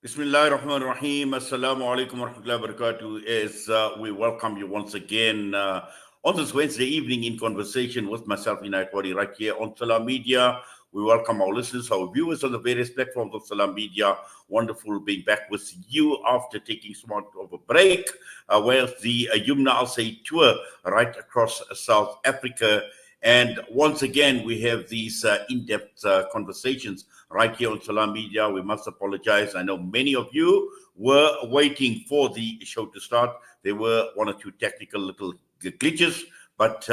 Bismillah ar-Rahman ar-Rahim. Assalamu alaikum wa rahmatullahi wa barakatuh. As we welcome you once again on this Wednesday evening in conversation with myself, Inayet, Wadee, right here on Salam Media. We welcome our listeners, our viewers on the various platforms of Salam Media. Wonderful being back with you after taking somewhat of a break, whereas the Yumna Al Sayed tour right across South Africa. And once again, we have these in-depth conversations right here on Salam Media. We must apologize. I know many of you were waiting for the show to start. There were one or two technical little glitches, but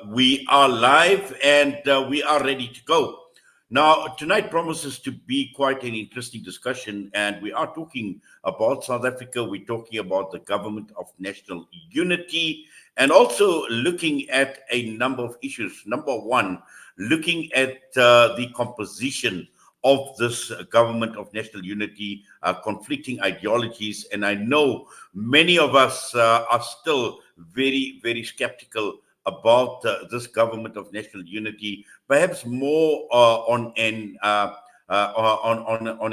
we are live and we are ready to go. Now, tonight promises to be quite an interesting discussion, and we are talking about South Africa. We're talking about the government of national unity, and also looking at a number of issues. Number one, looking at the composition of this government of national unity, conflicting ideologies. And I know many of us are still very, very skeptical about this government of national unity, perhaps more on an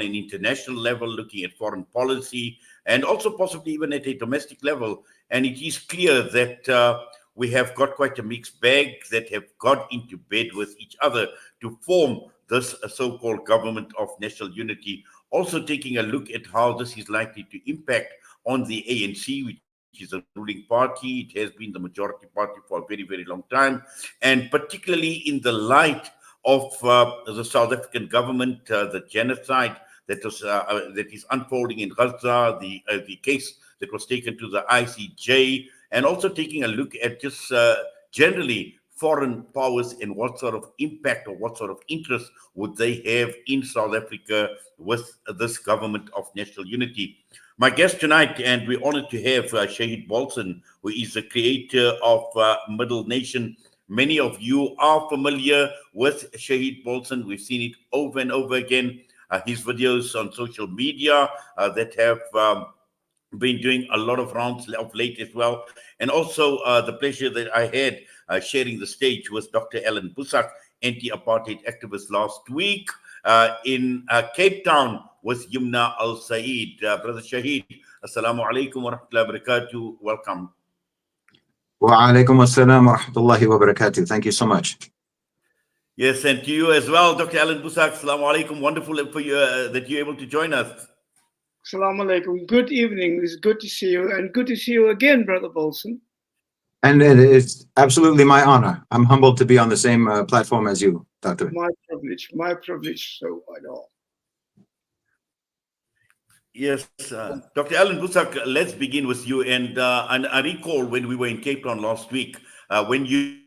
international level, looking at foreign policy, and also possibly even at a domestic level. And it is clear that we have got quite a mixed bag that have got into bed with each other to form this so-called government of national unity. Also taking a look at how this is likely to impact on the ANC, which is a ruling party. It has been the majority party for a very, very long time. And particularly in the light of the South African government, the genocide that is unfolding in Gaza, the case that was taken to the ICJ, and also taking a look at just generally foreign powers and what sort of impact or what sort of interest would they have in South Africa with this government of national unity. My guest tonight, and we're honored to have Shahid Bolsen, who is the creator of Middle Nation. Many of you are familiar with Shahid Bolsen. We've seen it over and over again. His videos on social media that have been doing a lot of rounds of late as well. And also the pleasure that I had sharing the stage with Dr. Allan Boesak, anti-Apartheid activist last week in Cape Town with Yumna Al Sayed. Brother Shahid, Assalamu alaikum wa rahmatullahi wa barakatuh. Welcome. Wa alaikum assalam wa rahmatullahi wa barakatuh. Thank you so much. Yes, and to you as well, Dr. Allan Boesak. Assalamu alaikum. Wonderful for you that you're able to join us. Assalamu alaikum. Good evening. It's good to see you, and good to see you again, Brother Bolsen. And it's absolutely my honor. I'm humbled to be on the same platform as you, Doctor. My privilege. So I know. Yes, Dr. Allan Boesak, let's begin with you. And I recall when we were in Cape Town last week, when you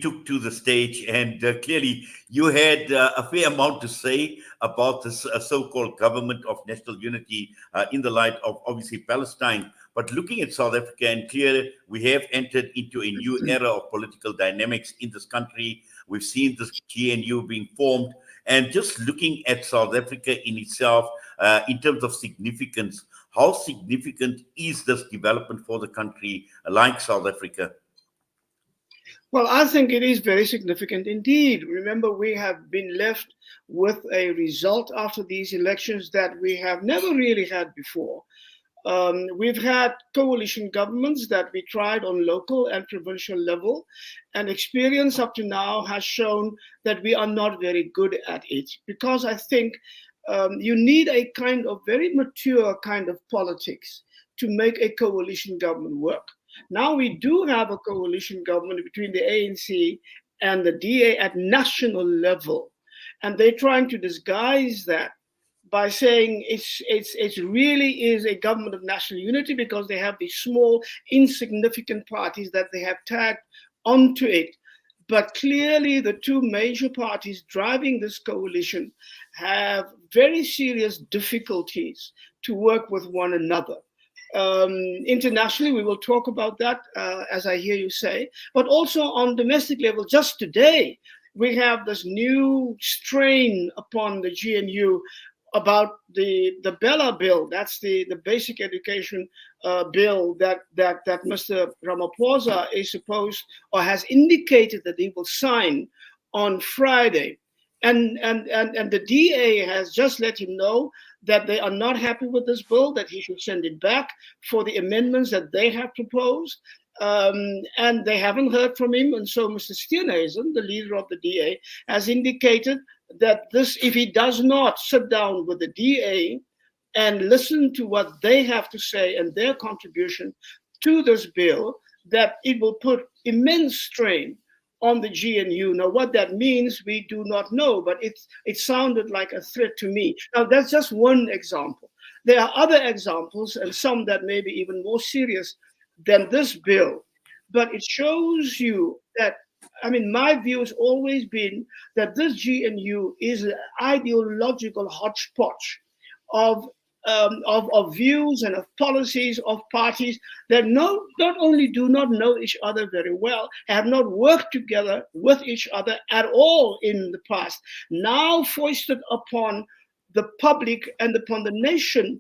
took to the stage, and clearly you had a fair amount to say about this so-called government of national unity in the light of obviously Palestine. But looking at South Africa, and clearly we have entered into a new era of political dynamics in this country. We've seen this GNU being formed, and just looking at South Africa in itself in terms of significance, how significant is this development for the country like South Africa? Well, I think it is very significant indeed. Remember, we have been left with a result after these elections that we have never really had before. We've had coalition governments that we tried on local and provincial level, and experience up to now has shown that we are not very good at it, because I think you need a kind of very mature kind of politics to make a coalition government work. Now we do have a coalition government between the ANC and the DA at national level, and they're trying to disguise that by saying it really is a government of national unity because they have these small, insignificant parties that they have tagged onto it. But clearly, the two major parties driving this coalition have very serious difficulties to work with one another. Internationally, we will talk about that, as I hear you say, but also on domestic level. Just today, we have this new strain upon the GNU about the Bella bill. That's the basic education bill that Mr. Ramaphosa is supposed or has indicated that he will sign on Friday. And the DA has just let him know that they are not happy with this bill, that he should send it back for the amendments that they have proposed. And they haven't heard from him. And so Mr. Steenhuisen, the leader of the DA, has indicated that this, if he does not sit down with the DA and listen to what they have to say and their contribution to this bill, that it will put immense strain on the GNU. Now, what that means, we do not know, but it sounded like a threat to me. Now, that's just one example. There are other examples, and some that may be even more serious than this bill, but it shows you that, I mean, my view has always been that this GNU is an ideological hodgepodge of views and of policies of parties that not only do not know each other very well, have not worked together with each other at all in the past, now foisted upon the public and upon the nation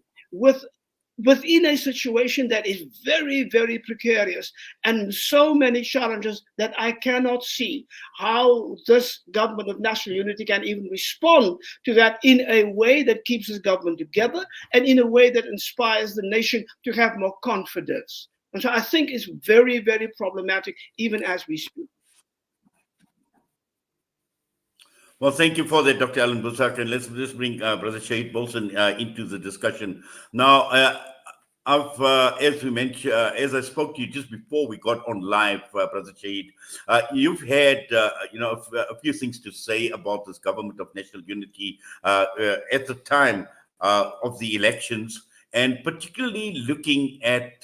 within a situation that is very, very precarious and so many challenges that I cannot see how this government of national unity can even respond to that in a way that keeps this government together and in a way that inspires the nation to have more confidence. And so I think it's very, very problematic even as we speak. Well, thank you for that, Dr. Allan Boesak, and let's just bring Brother Shahid Bolsen into the discussion. Now, as we mentioned, as I spoke to you just before we got on live, Brother Shahid, you've had a few things to say about this government of national unity at the time of the elections, and particularly looking at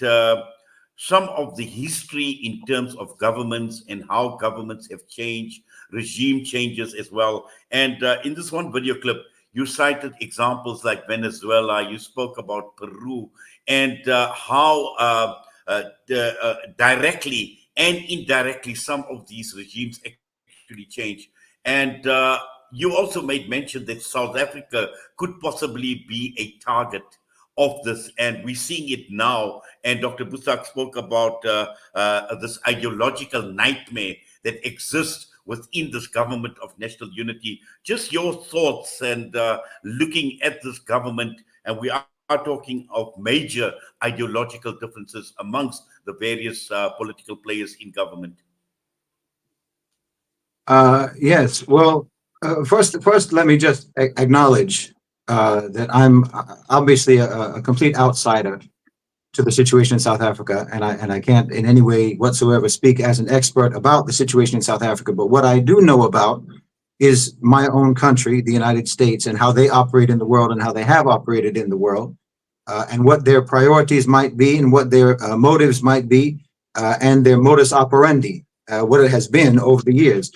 some of the history in terms of governments and how governments have changed, regime changes as well. And in this one video clip, you cited examples like Venezuela, you spoke about Peru, and how directly and indirectly some of these regimes actually change. And you also made mention that South Africa could possibly be a target of this, and we're seeing it now. And Dr. Boesak spoke about this ideological nightmare that exists within this government of national unity. Just your thoughts and looking at this government, and we are talking of major ideological differences amongst the various political players in government. Yes, well, first, let me just acknowledge that I'm obviously a complete outsider to the situation in South Africa, and I can't in any way whatsoever speak as an expert about the situation in South Africa. But what I do know about is my own country, the United States, and how they operate in the world and how they have operated in the world, and what their priorities might be and what their motives might be, and their modus operandi, what it has been over the years.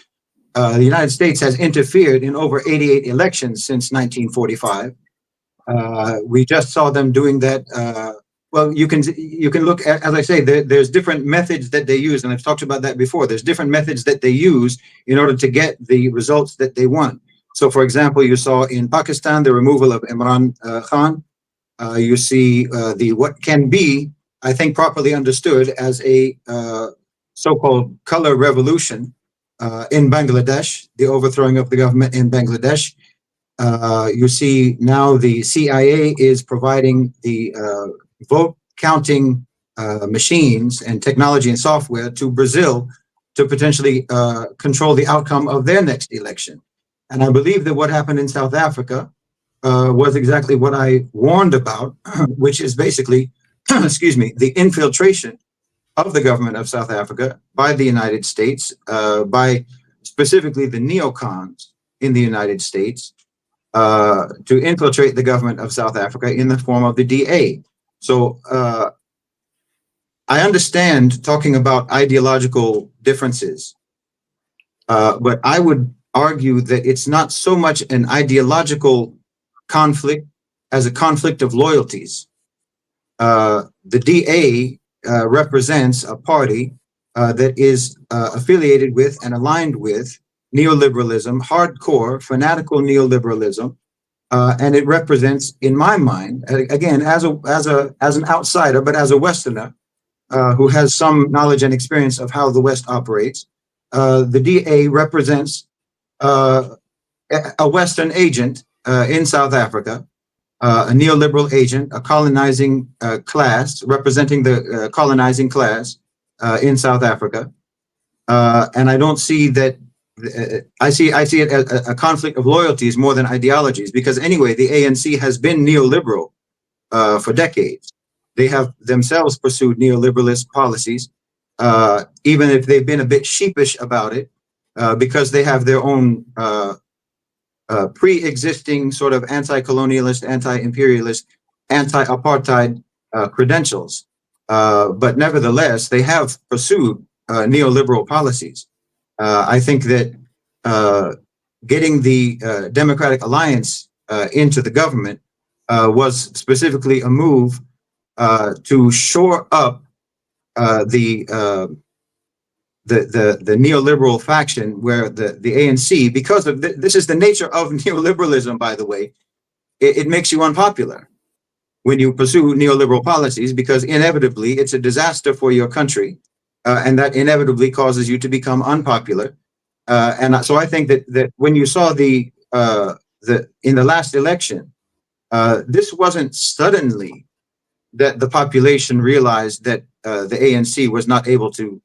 The United States has interfered in over 88 elections since 1945. We just saw them doing that. Well, you can look at, as I say, there's different methods that they use, and I've talked about that before. There's different methods that they use in order to get the results that they want. So, for example, you saw in Pakistan the removal of Imran Khan. You see what can be, I think, properly understood as a so-called color revolution in Bangladesh, the overthrowing of the government in Bangladesh. You see now the CIA is providing the vote counting machines and technology and software to Brazil to potentially control the outcome of their next election. And I believe that what happened in South Africa was exactly what I warned about, which is basically, excuse me, the infiltration of the government of South Africa by the United States, by specifically the neocons in the United States, to infiltrate the government of South Africa in the form of the DA. So I understand talking about ideological differences, but I would argue that it's not so much an ideological conflict as a conflict of loyalties. The DA represents a party that is affiliated with and aligned with neoliberalism, hardcore, fanatical neoliberalism, and it represents, in my mind, again, as an outsider, but as a Westerner who has some knowledge and experience of how the West operates, the DA represents a Western agent in South Africa a neoliberal agent, a colonizing class, representing the colonizing class in South Africa. And I don't see that. I see it as a conflict of loyalties more than ideologies, because anyway, the ANC has been neoliberal for decades. They have themselves pursued neoliberalist policies, even if they've been a bit sheepish about it, because they have their own pre-existing sort of anti-colonialist, anti-imperialist, anti-apartheid credentials. But nevertheless, they have pursued neoliberal policies. I think that getting the Democratic Alliance into the government was specifically a move to shore up the neoliberal faction, where the ANC, because of this is the nature of neoliberalism, by the way, it makes you unpopular when you pursue neoliberal policies, because inevitably it's a disaster for your country, and that inevitably causes you to become unpopular. And so I think that when you saw in the last election, this wasn't suddenly that the population realized that the ANC was not able to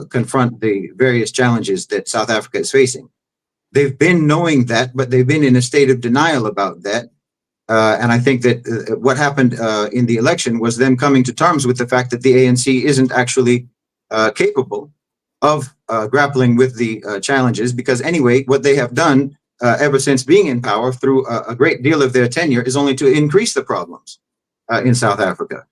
confront the various challenges that South Africa is facing. They've been knowing that, but they've been in a state of denial about that. And I think that what happened in the election was them coming to terms with the fact that the ANC isn't actually capable of grappling with the challenges, because anyway, what they have done ever since being in power through a great deal of their tenure is only to increase the problems in South Africa.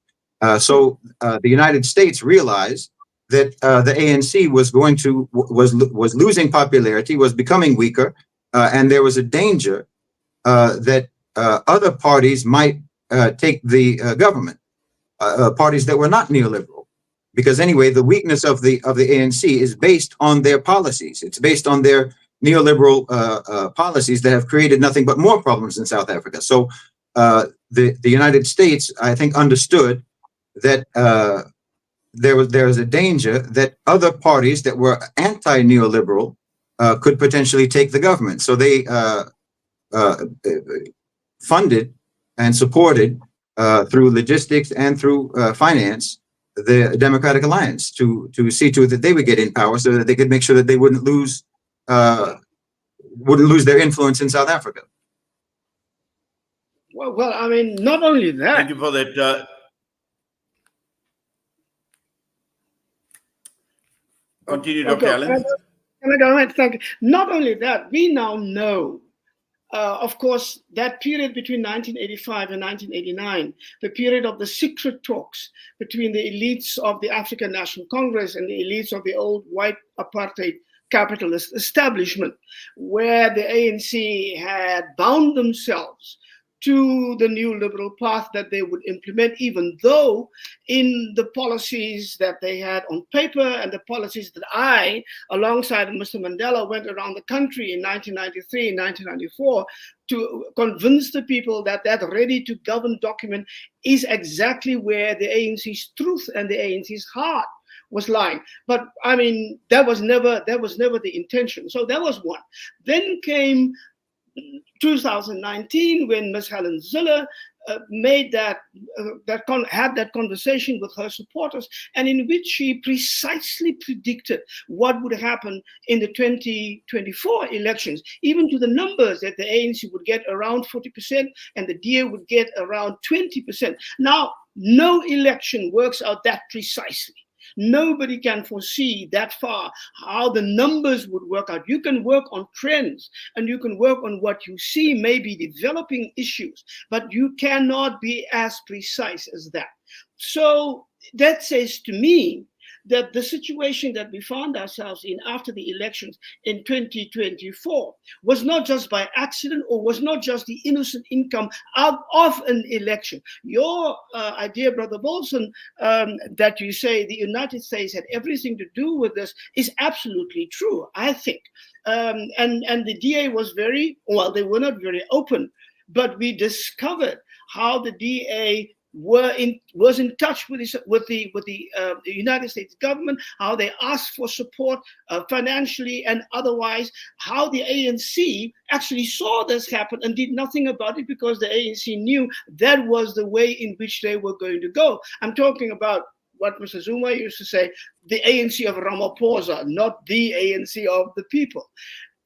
So the United States realized that the ANC was losing popularity, was becoming weaker, and there was a danger that other parties might take the government, parties that were not neoliberal. Because anyway, the weakness of the ANC is based on their policies. It's based on their neoliberal policies that have created nothing but more problems in South Africa. So the United States, I think, understood that there was a danger that other parties that were anti-neoliberal could potentially take the government. So they funded and supported through logistics and through finance the Democratic Alliance to see to it that they would get in power, so that they could make sure that they wouldn't lose their influence in South Africa. Well, I mean, not only that. Thank you for that. Continue, Dr. Allan. Can I go ahead? Thank you. Not only that, we now know, of course, that period between 1985 and 1989, the period of the secret talks between the elites of the African National Congress and the elites of the old white apartheid capitalist establishment, where the ANC had bound themselves to the new liberal path that they would implement, even though in the policies that they had on paper and the policies that I, alongside Mr. Mandela, went around the country in 1993 and 1994 to convince the people that that ready to govern document is exactly where the ANC's truth and the ANC's heart was lying. But I mean, that was never the intention. So that was one. Then came 2019, when Ms. Helen Zille had that conversation with her supporters, and in which she precisely predicted what would happen in the 2024 elections, even to the numbers that the ANC would get around 40% and the DA would get around 20%. Now, no election works out that precisely. Nobody can foresee that far how the numbers would work out. You can work on trends and you can work on what you see may be developing issues, but you cannot be as precise as that. So that says to me that the situation that we found ourselves in after the elections in 2024 was not just by accident, or was not just the innocent income out of an election. Your idea, Brother Bolsen, that you say the United States had everything to do with this is absolutely true, I think. And the DA was they were not very open, but we discovered how the DA was in touch with the United States government, how they asked for support financially and otherwise, how the ANC actually saw this happen and did nothing about it because the ANC knew that was the way in which they were going to go. I'm talking about what Mr. Zuma used to say, the ANC of Ramaphosa, not the ANC of the people.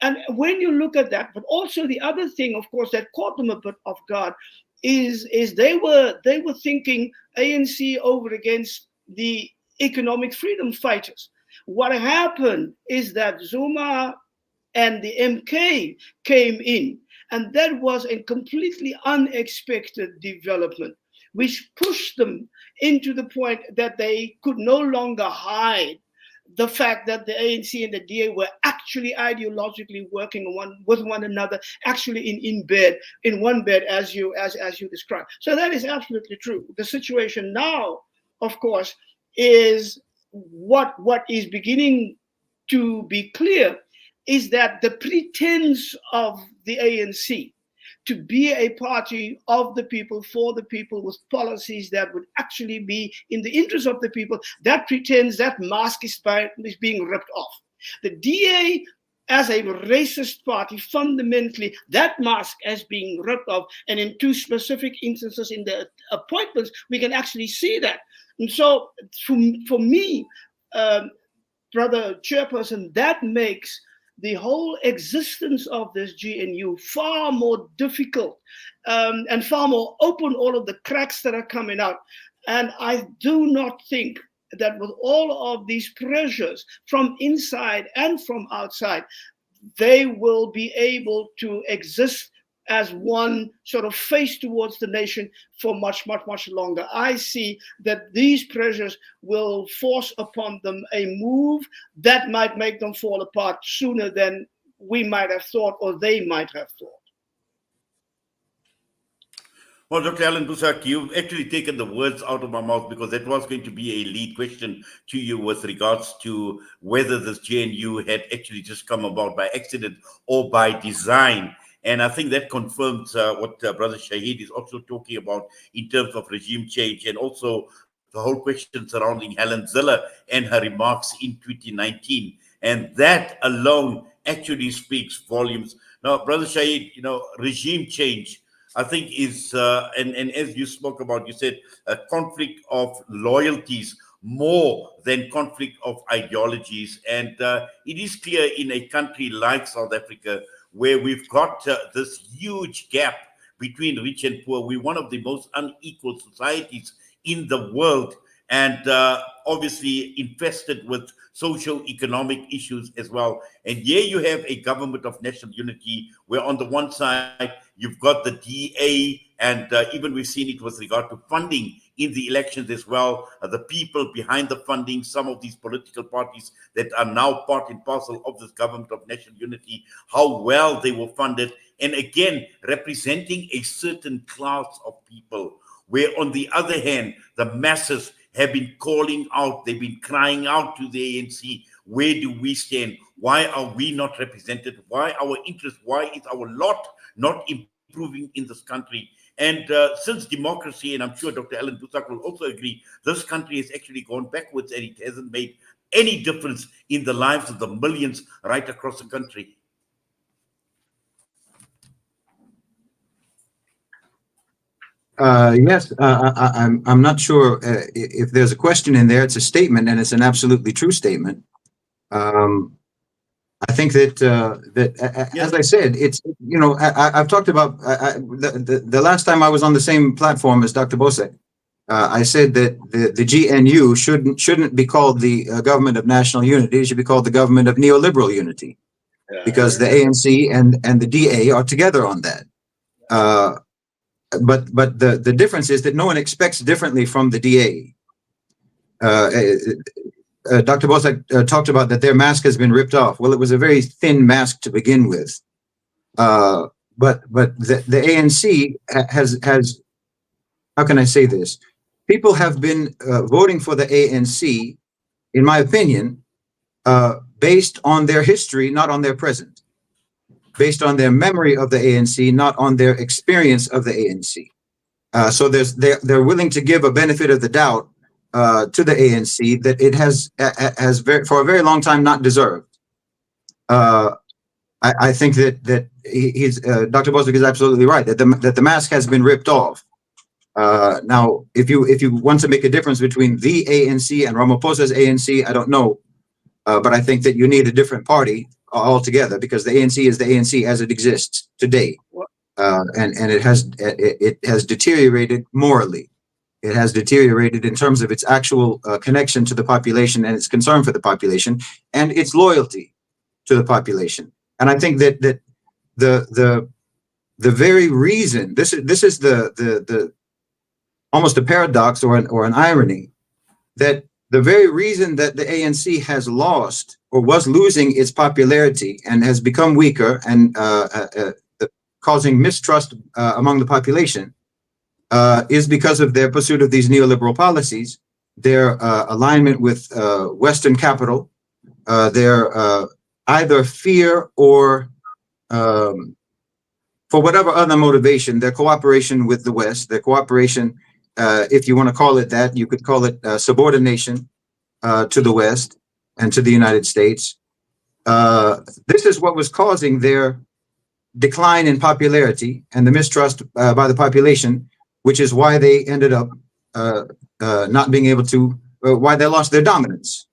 And when you look at that, but also the other thing, of course, that caught them a bit off guard is they were thinking ANC over against the economic freedom fighters. What happened is that Zuma and the MK came in, and that was a completely unexpected development, which pushed them into the point that they could no longer hide the fact that the ANC and the DA were actually ideologically working with one another, actually in one bed, as you described. So that is absolutely true. The situation now, of course, is what is beginning to be clear is that the pretense of the ANC to be a party of the people, for the people, with policies that would actually be in the interest of the people, that pretends, that mask is being ripped off. The DA, as a racist party, fundamentally, that mask is being ripped off. And in two specific instances in the appointments, we can actually see that. And so for me, Brother Chairperson, that makes the whole existence of this GNU far more difficult and far more open, all of the cracks that are coming out. And I do not think that with all of these pressures from inside and from outside, they will be able to exist as one sort of face towards the nation for much, much, much longer. I see that these pressures will force upon them a move that might make them fall apart sooner than we might have thought or they might have thought. Well, Dr. Allan Boesak, you've actually taken the words out of my mouth, because that was going to be a lead question to you with regards to whether this GNU had actually just come about by accident or by design. And I think that confirms what Brother Shahid is also talking about in terms of regime change, and also the whole question surrounding Helen Zille and her remarks in 2019. And that alone actually speaks volumes. Now, Brother Shahid, regime change, I think is, and as you spoke about, you said a conflict of loyalties more than conflict of ideologies. And it is clear in a country like South Africa, where we've got this huge gap between rich and poor. We're one of the most unequal societies in the world, and obviously infested with socio-economic issues as well. And here you have a government of national unity, where on the one side, you've got the DA, and even we've seen it with regard to funding in the elections as well, the people behind the funding, some of these political parties that are now part and parcel of this government of national unity, how well they were funded, and again, representing a certain class of people, where on the other hand, the masses have been calling out, they've been crying out to the ANC, where do we stand? Why are we not represented? Why our interest? Why is our lot not improving in this country? And since democracy, and I'm sure Dr. Allan Boesak will also agree, this country has actually gone backwards, and it hasn't made any difference in the lives of the millions right across the country. Yes, I'm not sure if there's a question in there. It's a statement, and it's an absolutely true statement. I think that as I said, it's, I've talked about the last time I was on the same platform as Dr. Boesak. I said that the GNU shouldn't be called the government of national unity. It should be called the government of neoliberal unity, because the ANC and the DA are together on that. But the difference is that no one expects differently from the DA. Dr. Boesak talked about that their mask has been ripped off. Well, it was a very thin mask to begin with. But the ANC has, how can I say this? People have been voting for the ANC, in my opinion, based on their history, not on their present. Based on their memory of the ANC, not on their experience of the ANC. So they're willing to give a benefit of the doubt to the ANC that it has for a very long time not deserved. I think that he's Dr. Boesak is absolutely right that the mask has been ripped off. Now, if you want to make a difference between the ANC and Ramaphosa's ANC, I don't know, but I think that you need a different party altogether, because the ANC is the ANC as it exists today, and it has deteriorated morally. It has deteriorated in terms of its actual connection to the population and its concern for the population and its loyalty to the population. And I think that the very reason this is the almost a paradox or an irony, that the very reason that the ANC has lost or was losing its popularity and has become weaker and causing mistrust among the population is because of their pursuit of these neoliberal policies, their alignment with Western capital, their either fear or for whatever other motivation, their cooperation with the West, their cooperation, if you want to call it that, you could call it subordination to the West and to the United States. This is what was causing their decline in popularity and the mistrust by the population, which is why they ended up not being able to, why they lost their dominance.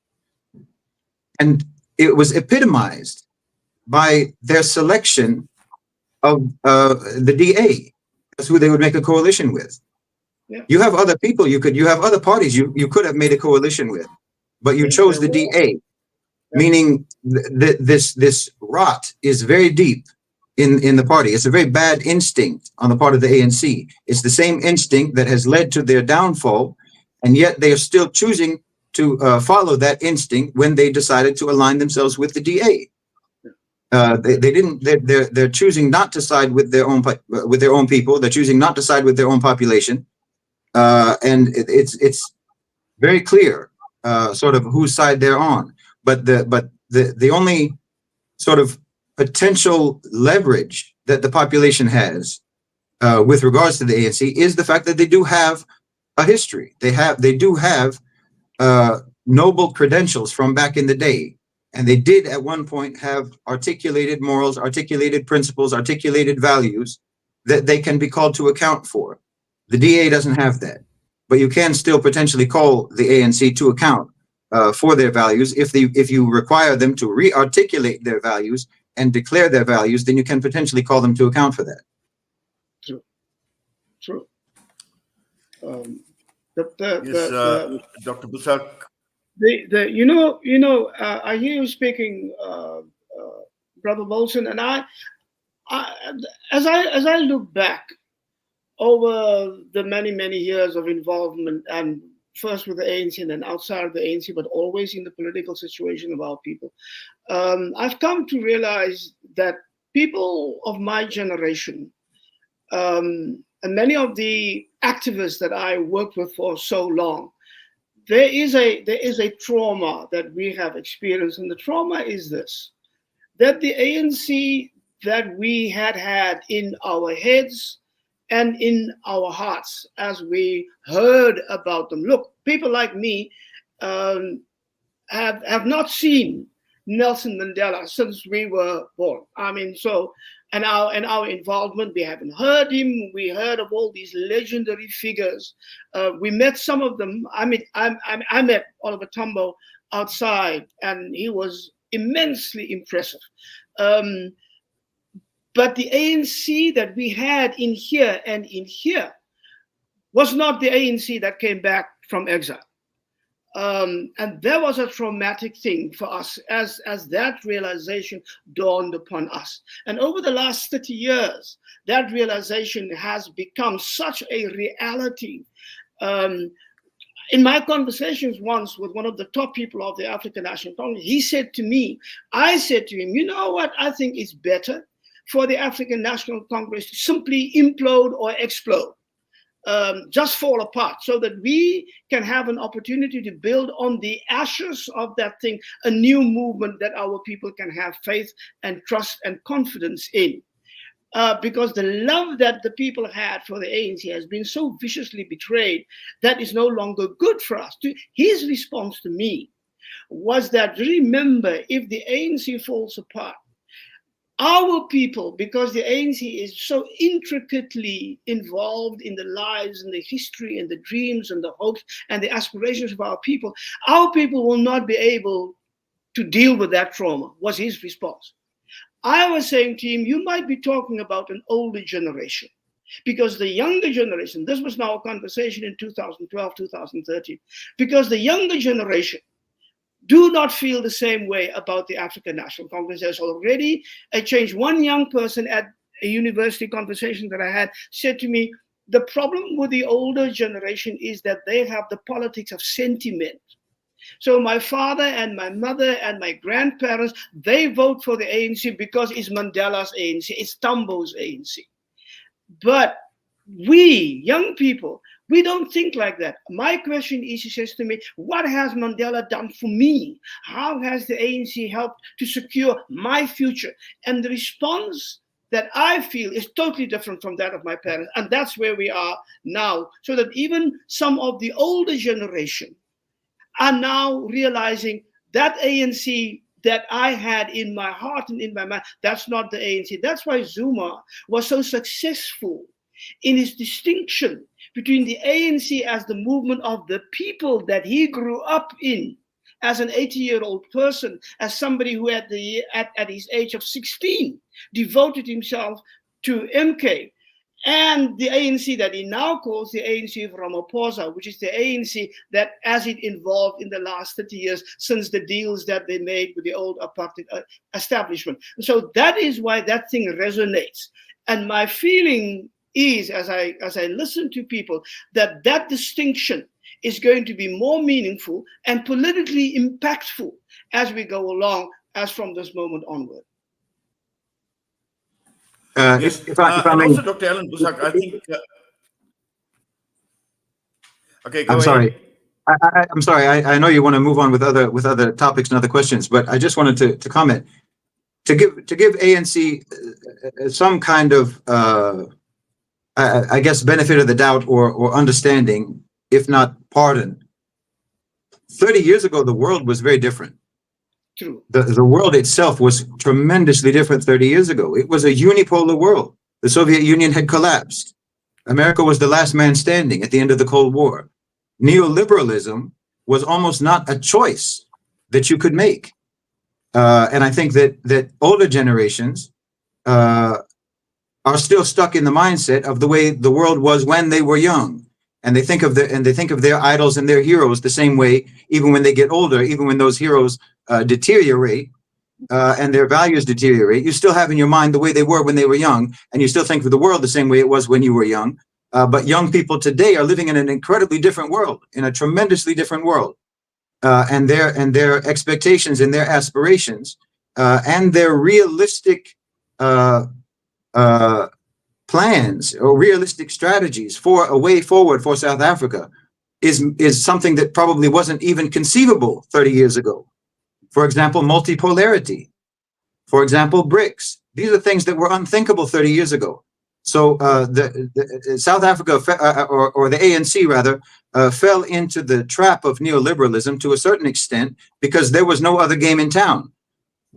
And it was epitomized by their selection of the DA. That's who they would make a coalition with. Yeah. You have other people, you have other parties you could have made a coalition with, but you chose the DA, meaning this rot is very deep in the party. It's a very bad instinct on the part of the ANC. It's the same instinct that has led to their downfall, and yet they are still choosing to follow that instinct when they decided to align themselves with the DA. They're choosing not to side with their own people. They're choosing not to side with their own population, and it's very clear sort of whose side they're on. But the only sort of potential leverage that the population has with regards to the ANC is the fact that they do have a history. They do have noble credentials from back in the day. And they did at one point have articulated morals, articulated principles, articulated values that they can be called to account for. The DA doesn't have that, but you can still potentially call the ANC to account for their values. If you require them to re-articulate their values and declare their values, then you can potentially call them to account for that. True. Dr. Boesak. I hear you speaking, Brother Bolsen, and I as I look back over the many years of involvement, and first with the ANC and then outside of the ANC, but always in the political situation of our people, I've come to realize that people of my generation, and many of the activists that I worked with for so long, there is a trauma that we have experienced, and the trauma is this: that the ANC that we had in our heads and in our hearts as we heard about them. Look, people like me have not seen Nelson Mandela since we were born. I mean, so and our involvement, we haven't heard him. We heard of all these legendary figures. We met some of them. I met Oliver Tambo outside, and he was immensely impressive. But the ANC that we had in here and in here was not the ANC that came back from exile. And that was a traumatic thing for us as that realization dawned upon us. And over the last 30 years, that realization has become such a reality. In my conversations once with one of the top people of the African National Congress, he said to me, I said to him, you know what, I think it's better for the African National Congress to simply implode or explode. Just fall apart, so that we can have an opportunity to build on the ashes of that thing, a new movement that our people can have faith and trust and confidence in. because the love that the people had for the ANC has been so viciously betrayed that is no longer good for us. His response to me was that, remember, if the ANC falls apart, our people, because the ANC is so intricately involved in the lives and the history and the dreams and the hopes and the aspirations of our people will not be able to deal with that trauma, was his response. I was saying to him, you might be talking about an older generation, because the younger generation, this was now a conversation in 2012, 2013, because the younger generation do not feel the same way about the African National Congress. There's already a change. One young person at a university conversation that I had said to me, the problem with the older generation is that they have the politics of sentiment. So my father and my mother and my grandparents, they vote for the ANC because it's Mandela's ANC, it's Tambo's ANC. But we, young people, we don't think like that. My question is, he says to me, what has Mandela done for me? How has the ANC helped to secure my future? And the response that I feel is totally different from that of my parents. And that's where we are now. So that even some of the older generation are now realizing that ANC that I had in my heart and in my mind, that's not the ANC. That's why Zuma was so successful in his distinction between the ANC as the movement of the people that he grew up in, as an 80-year-old person, as somebody who at his age of 16 devoted himself to MK, and the ANC that he now calls the ANC of Ramaphosa, which is the ANC that, as it evolved in the last 30 years since the deals that they made with the old apartheid establishment. So that is why that thing resonates. And my feeling is, as I listen to people, that distinction is going to be more meaningful and politically impactful as we go along, as from this moment onward. Yes. If I may, also, Dr. Allan Boesak, I think. Okay, go I'm ahead. sorry. I'm sorry. I know you want to move on with other topics and other questions, but I just wanted to comment to give ANC some kind of I guess benefit of the doubt or understanding, if not pardon. 30 years ago, the world was very different. True. The world itself was tremendously different 30 years ago. It was a unipolar world. The Soviet Union had collapsed. America was the last man standing at the end of the Cold War. Neoliberalism was almost not a choice that you could make. And I think that older generations are still stuck in the mindset of the way the world was when they were young. And they think of their idols and their heroes the same way, even when they get older, even when those heroes deteriorate and their values deteriorate. You still have in your mind the way they were when they were young, and you still think of the world the same way it was when you were young. But young people today are living in an incredibly different world, in a tremendously different world, and their expectations and their aspirations and their realistic plans or realistic strategies for a way forward for South Africa is something that probably wasn't even conceivable 30 years ago. For example, multipolarity. For example, BRICS. These are things that were unthinkable 30 years ago. So the South Africa or the ANC rather fell into the trap of neoliberalism to a certain extent because there was no other game in town.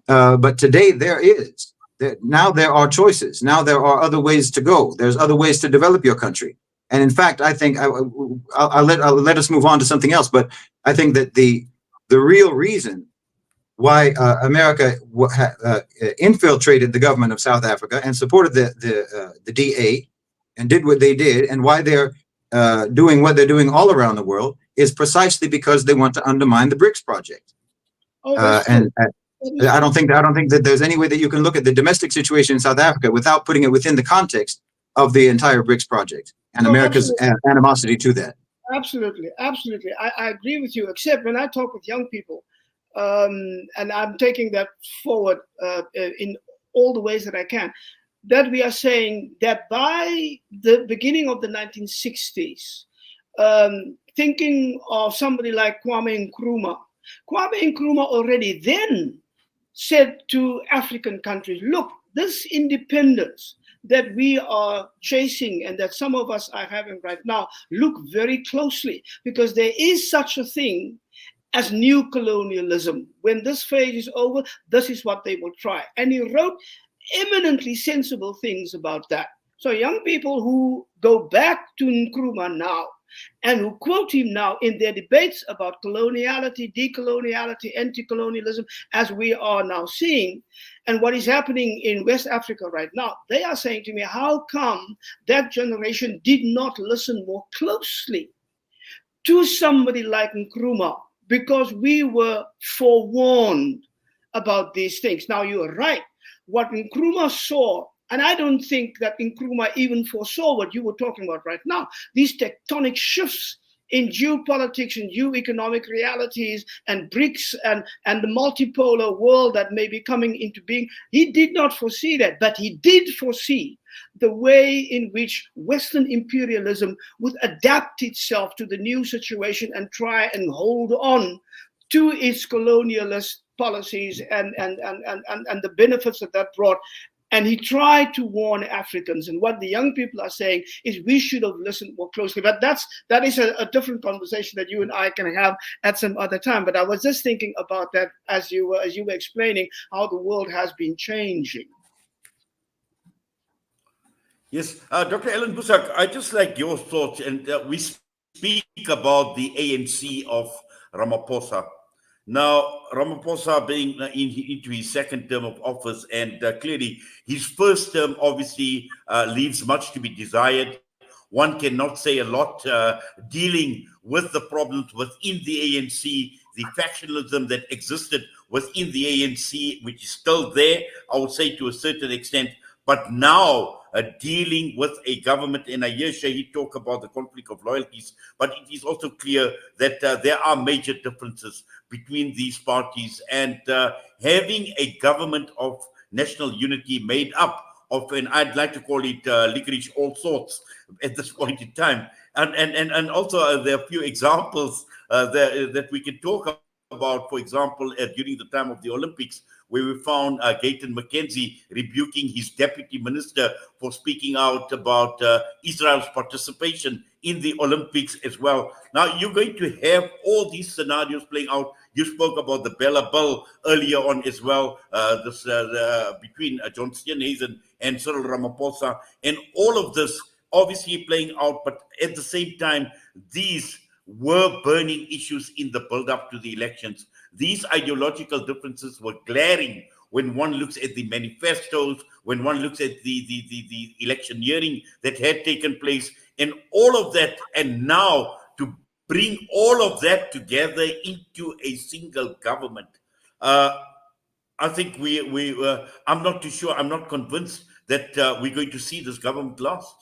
But today there is. Now there are choices. Now there are other ways to go. There's other ways to develop your country. And in fact, I think I'll let us move on to something else. But I think that the real reason why America infiltrated the government of South Africa and supported the DA and did what they did, and why they're doing what they're doing all around the world, is precisely because they want to undermine the BRICS project. I don't think that there's any way that you can look at the domestic situation in South Africa without putting it within the context of the entire BRICS project and America's animosity to that. Absolutely. I agree with you, except when I talk with young people, and I'm taking that forward in all the ways that I can, that we are saying that by the beginning of the 1960s, thinking of somebody like Kwame Nkrumah already then said to African countries, look, this independence that we are chasing and that some of us are having right now, look very closely, because there is such a thing as new colonialism. When this phase is over, this is what they will try. And he wrote eminently sensible things about that. So young people who go back to Nkrumah now and who quote him now in their debates about coloniality, decoloniality, anti-colonialism, as we are now seeing, and what is happening in West Africa right now, they are saying to me, how come that generation did not listen more closely to somebody like Nkrumah? Because we were forewarned about these things. Now, you are right. What Nkrumah saw, and I don't think that Nkrumah even foresaw what you were talking about right now, these tectonic shifts in geopolitics and geoeconomic realities and BRICS and the multipolar world that may be coming into being. He did not foresee that, but he did foresee the way in which Western imperialism would adapt itself to the new situation and try and hold on to its colonialist policies and the benefits that brought. And he tried to warn Africans. And what the young people are saying is we should have listened more closely. But that is a different conversation that you and I can have at some other time. But I was just thinking about that as you were explaining how the world has been changing. Yes, Dr. Allan Boesak, I just like your thoughts. And we speak about the ANC of Ramaphosa. Now, Ramaphosa being into his second term of office, and clearly his first term obviously leaves much to be desired. One cannot say a lot dealing with the problems within the ANC, the factionalism that existed within the ANC, which is still there, I would say to a certain extent, but now dealing with a government, and I hear Shahid talk about the conflict of loyalties, but it is also clear that there are major differences between these parties, and having a government of national unity made up of, and I'd like to call it licorice all sorts at this point in time. And also there are a few examples that we can talk about, for example, during the time of the Olympics, where we found Gayton McKenzie rebuking his deputy minister for speaking out about Israel's participation in the Olympics as well. Now, you're going to have all these scenarios playing out. You spoke about the Bella Bill earlier on as well, between John Steenhuisen and Cyril Ramaphosa, and all of this obviously playing out, but at the same time, these were burning issues in the build-up to the elections. These ideological differences were glaring when one looks at the manifestos, when one looks at the electioneering that had taken place, and all of that, and now to bring all of that together into a single government. I think I'm not too sure, I'm not convinced that we're going to see this government last.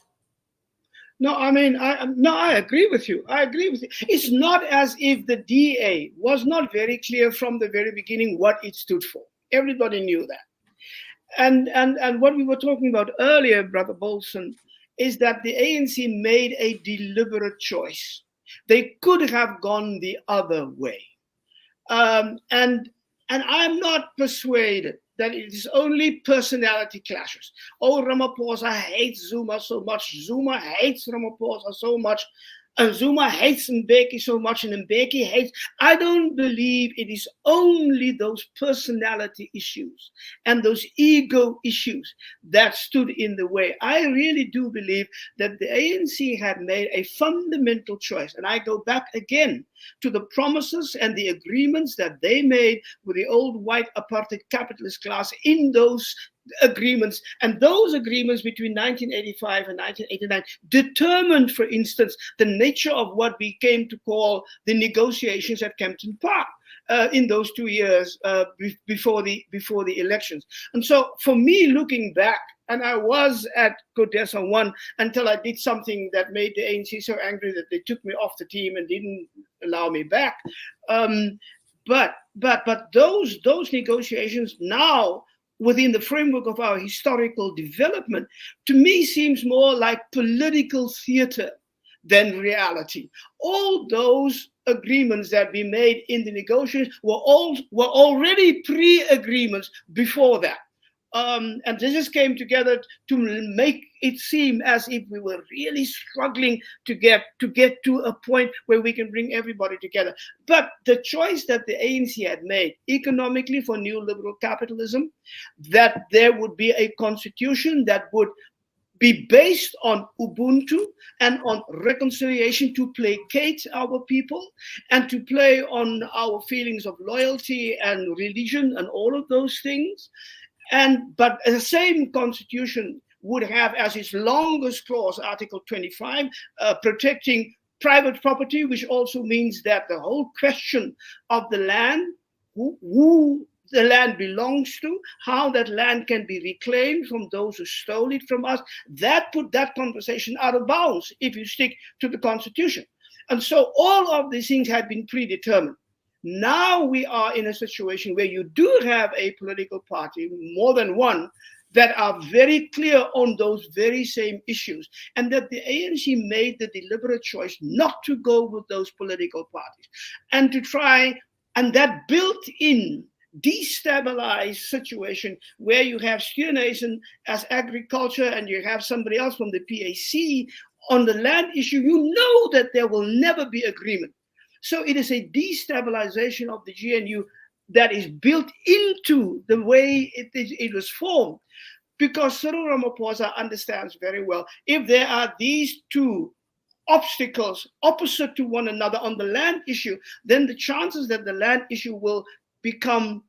No, I mean, I agree with you. I agree with you. It's not as if the DA was not very clear from the very beginning what it stood for. Everybody knew that. And what we were talking about earlier, Brother Bolsen, is that the ANC made a deliberate choice. They could have gone the other way. And I'm not persuaded that it is only personality clashes. Oh, Ramaphosa hates Zuma so much. Zuma hates Ramaphosa so much. And Zuma hates Mbeki so much, and Mbeki hates. I don't believe it is only those personality issues and those ego issues that stood in the way. I really do believe that the ANC had made a fundamental choice. And I go back again to the promises and the agreements that they made with the old white apartheid capitalist class in those agreements. And those agreements between 1985 and 1989 determined, for instance, the nature of what we came to call the negotiations at Kempton Park in those 2 years before the elections. And so for me, looking back, and I was at CODESA 1 until I did something that made the ANC so angry that they took me off the team and didn't allow me back. But those negotiations now, within the framework of our historical development, to me seems more like political theater than reality. All those agreements that we made in the negotiations were already pre-agreements before that. and they just came together to make it seem as if we were really struggling to get to a point where we can bring everybody together. But the choice that the ANC had made economically for neoliberal capitalism, that there would be a constitution that would be based on Ubuntu and on reconciliation to placate our people and to play on our feelings of loyalty and religion and all of those things. But the same constitution would have as its longest clause, Article 25, protecting private property, which also means that the whole question of the land, who the land belongs to, how that land can be reclaimed from those who stole it from us, that put that conversation out of bounds if you stick to the Constitution. And so all of these things had been predetermined. Now we are in a situation where you do have a political party, more than one, that are very clear on those very same issues, and that the ANC made the deliberate choice not to go with those political parties and to try, and that built in destabilized situation where you have Stevenson as agriculture and you have somebody else from the PAC on the land issue. You know that there will never be agreement. So it is a destabilization of the GNU that is built into the way it was formed, because Cyril Ramaphosa understands very well, if there are these two obstacles opposite to one another on the land issue, then the chances that the land issue will become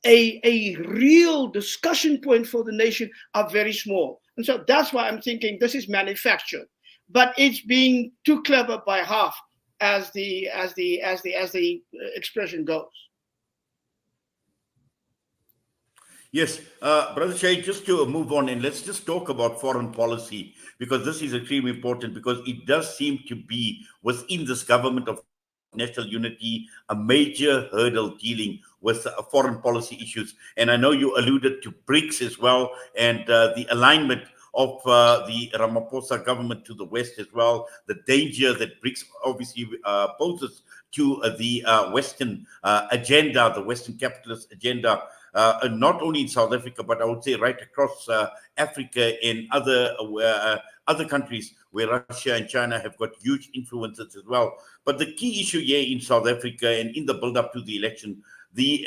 a real discussion point for the nation are very small. And so that's why I'm thinking this is manufactured, but it's being too clever by half, as the expression goes. Yes, Brother Shahid, just to move on and let's just talk about foreign policy, because this is extremely important, because it does seem to be within this government of national unity a major hurdle dealing with foreign policy issues. And I know you alluded to BRICS as well, and the alignment of the Ramaphosa government to the West as well, the danger that BRICS obviously poses to the Western agenda, the Western capitalist agenda, not only in South Africa, but I would say right across Africa and other countries where Russia and China have got huge influences as well. But the key issue here in South Africa and in the build-up to the election,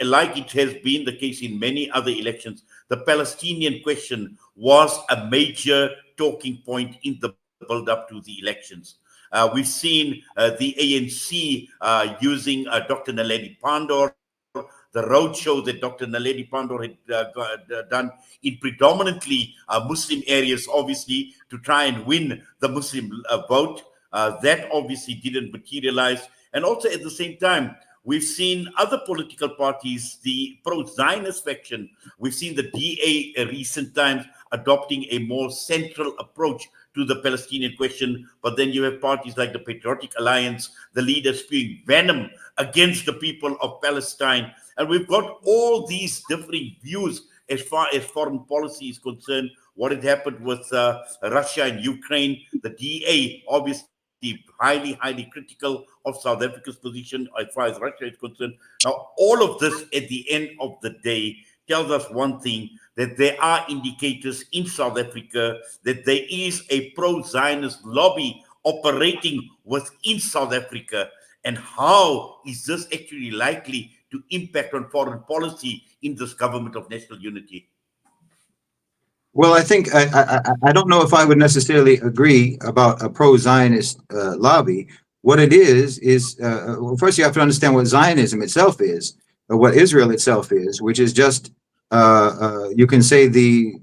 like it has been the case in many other elections, the Palestinian question was a major talking point in the build-up to the elections. We've seen the ANC using Dr. Naledi Pandor, the roadshow that Dr. Naledi Pandor had done in predominantly Muslim areas, obviously, to try and win the Muslim vote. That obviously didn't materialize. And also at the same time, we've seen other political parties, the pro-Zionist faction. We've seen the DA in recent times adopting a more central approach to the Palestinian question. But then you have parties like the Patriotic Alliance, the leaders spewing venom against the people of Palestine. And we've got all these different views as far as foreign policy is concerned. What had happened with Russia and Ukraine, the DA obviously highly critical of South Africa's position as far as Russia is concerned. Now, all of this at the end of the day tells us one thing, that there are indicators in South Africa that there is a pro-Zionist lobby operating within South Africa. And how is this actually likely to impact on foreign policy in this government of national unity? Well, I think I don't know if I would necessarily agree about a pro-Zionist lobby. What it is well, first you have to understand what Zionism itself is, or what Israel itself is, which is just you can say the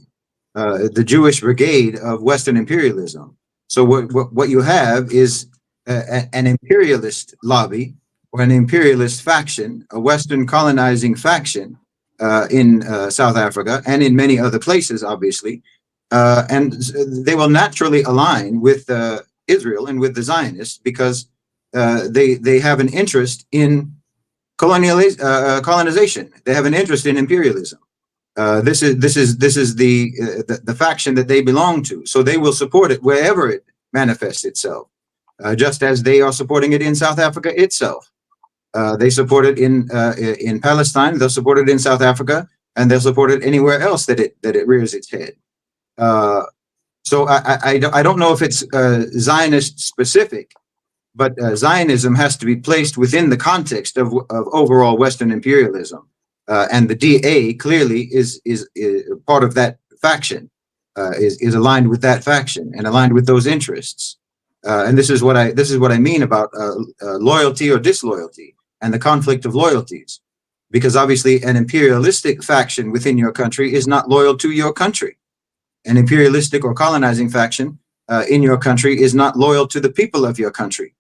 Jewish brigade of Western imperialism. So what you have is an imperialist lobby or an imperialist faction, a Western colonizing faction in South Africa and in many other places, obviously, and they will naturally align with Israel and with the Zionists because they have an interest in colonization. They have an interest in imperialism. This is the faction that they belong to. So they will support it wherever it manifests itself, just as they are supporting it in South Africa itself. They support it in Palestine. They'll support it in South Africa. and they'll support it anywhere else that it rears its head. So I don't know if it's Zionist specific, but Zionism has to be placed within the context of overall Western imperialism, and the DA clearly is part of that faction, is aligned with that faction and aligned with those interests. And this is what I mean about loyalty or disloyalty and the conflict of loyalties, because obviously an imperialistic faction within your country is not loyal to your country. An imperialistic or colonizing faction in your country is not loyal to the people of your country.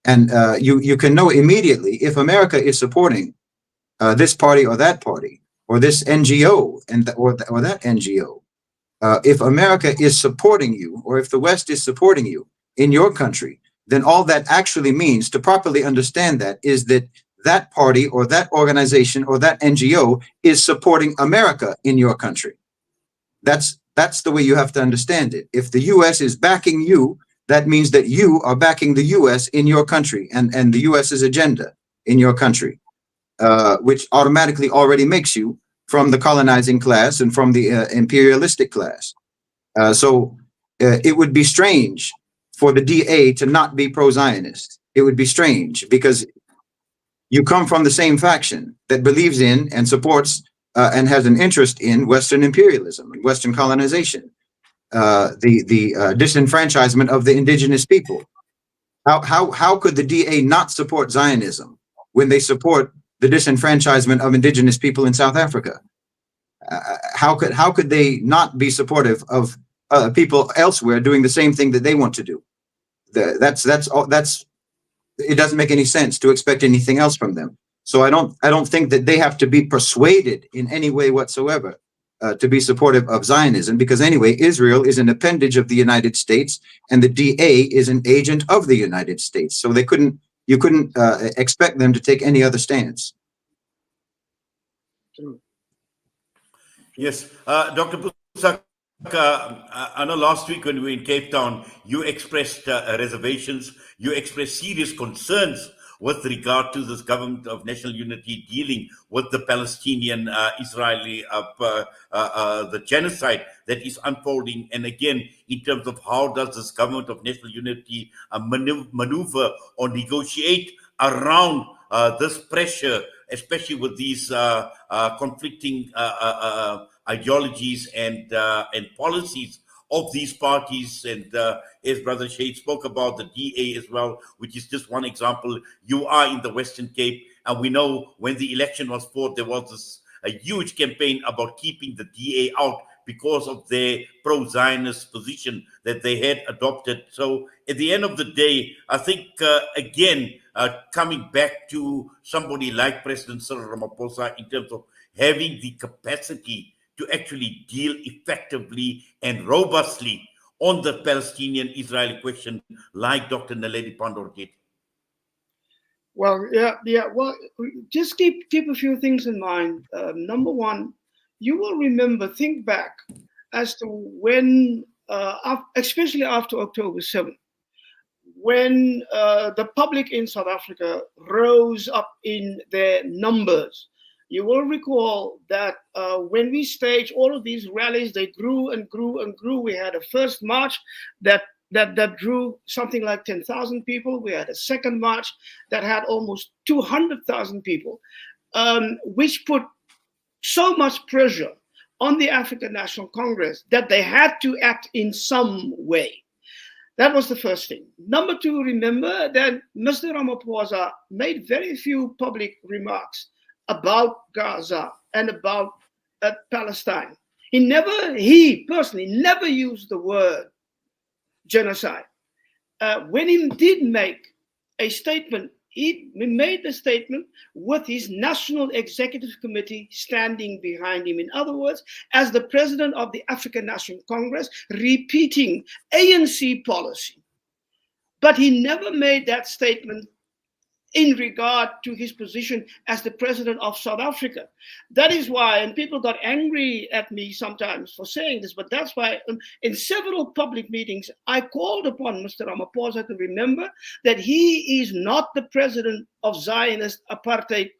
And you can know immediately if America is supporting this party or that party, or this NGO or that NGO. If America is supporting you, or if the West is supporting you in your country, then all that actually means, to properly understand that, is that that party or that organization or that NGO is supporting America in your country. That's the way you have to understand it. If the US is backing you, that means that you are backing the US in your country and the US's agenda in your country, which automatically already makes you from the colonizing class and from the imperialistic class. So it would be strange for the DA to not be pro-Zionist. It would be strange because you come from the same faction that believes in and supports and has an interest in Western imperialism and Western colonization, the disenfranchisement of the indigenous people. How could the DA not support Zionism when they support the disenfranchisement of indigenous people in South Africa? How could they not be supportive of people elsewhere doing the same thing that they want to do? That's it doesn't make any sense to expect anything else from them. So I don't think that they have to be persuaded in any way whatsoever to be supportive of Zionism, because anyway, Israel is an appendage of the United States, and the DA is an agent of the United States. So you couldn't expect them to take any other stance. Yes, Dr. Boesak, I know last week when we were in Cape Town, you expressed reservations, you expressed serious concerns with regard to this government of national unity dealing with the Palestinian Israeli the genocide that is unfolding. And again, in terms of how does this government of national unity maneuver or negotiate around this pressure, especially with these conflicting ideologies and policies of these parties. And as Brother Shahid spoke about the DA as well, which is just one example. You are in the Western Cape, and we know when the election was fought, there was a huge campaign about keeping the DA out because of their pro-Zionist position that they had adopted. So at the end of the day, I think, again, coming back to somebody like President Cyril Ramaphosa in terms of having the capacity to actually deal effectively and robustly on the Palestinian-Israeli question, like Dr. Naledi Pandor did. Well, yeah. Well, just keep a few things in mind. Number one, you will remember, think back as to when, especially after October 7th, when the public in South Africa rose up in their numbers. You will recall that when we staged all of these rallies, they grew and grew and grew. We had a first march that drew something like 10,000 people. We had a second march that had almost 200,000 people, which put so much pressure on the African National Congress that they had to act in some way. That was the first thing. Number two, remember that Mr. Ramaphosa made very few public remarks about Gaza and about Palestine. He personally never used the word genocide. When he did make a statement, he made the statement with his National Executive Committee standing behind him. In other words, as the president of the African National Congress, repeating ANC policy. But he never made that statement in regard to his position as the president of South Africa. That is why, and people got angry at me sometimes for saying this, but that's why in several public meetings, I called upon Mr. Ramaphosa to remember that he is not the president of Zionist apartheid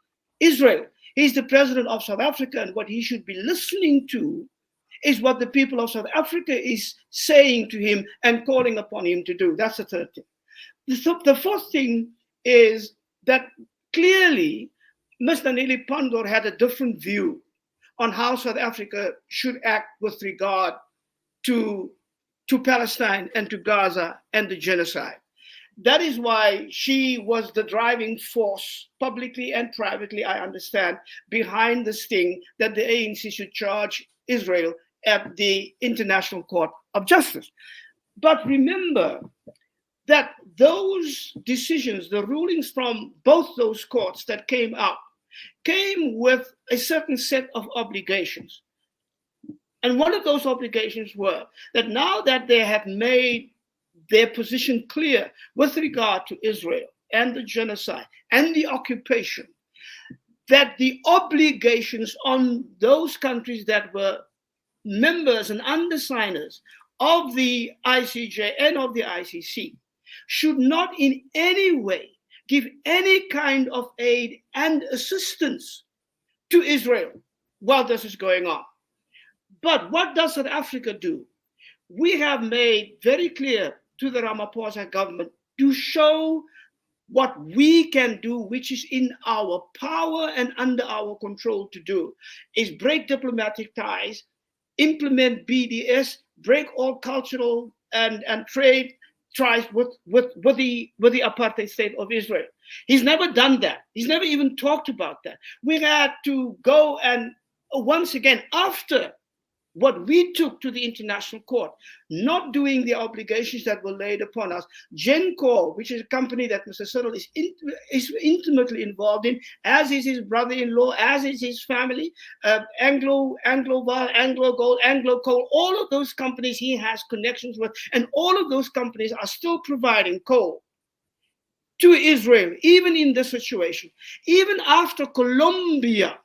Israel. He's the president of South Africa, and what he should be listening to is what the people of South Africa is saying to him and calling upon him to do. That's the third thing. The fourth thing is that clearly Mr. Nili Pandor had a different view on how South Africa should act with regard to Palestine and to Gaza and the genocide. That is why she was the driving force, publicly and privately, I understand, behind this thing that the ANC should charge Israel at the International Court of Justice. But remember that those decisions, the rulings from both those courts that came out, came with a certain set of obligations. And one of those obligations were that now that they have made their position clear with regard to Israel and the genocide and the occupation, that the obligations on those countries that were members and undersigners of the ICJ and of the ICC should not in any way give any kind of aid and assistance to Israel while this is going on. But what does South Africa do? We have made very clear to the Ramaphosa government to show what we can do, which is in our power and under our control to do, is break diplomatic ties, implement BDS, break all cultural and trade ties with the apartheid state of Israel. He's never done that. He's never even talked about that. We had to go and once again, after what we took to the International Court, not doing the obligations that were laid upon us. GenCore, which is a company that Mr. Cyril is intimately involved in, as is his brother-in-law, as is his family, Anglo-Val, Anglo-Gold, Anglo-Coal, all of those companies he has connections with, and all of those companies are still providing coal to Israel, even in this situation. Even after Colombia,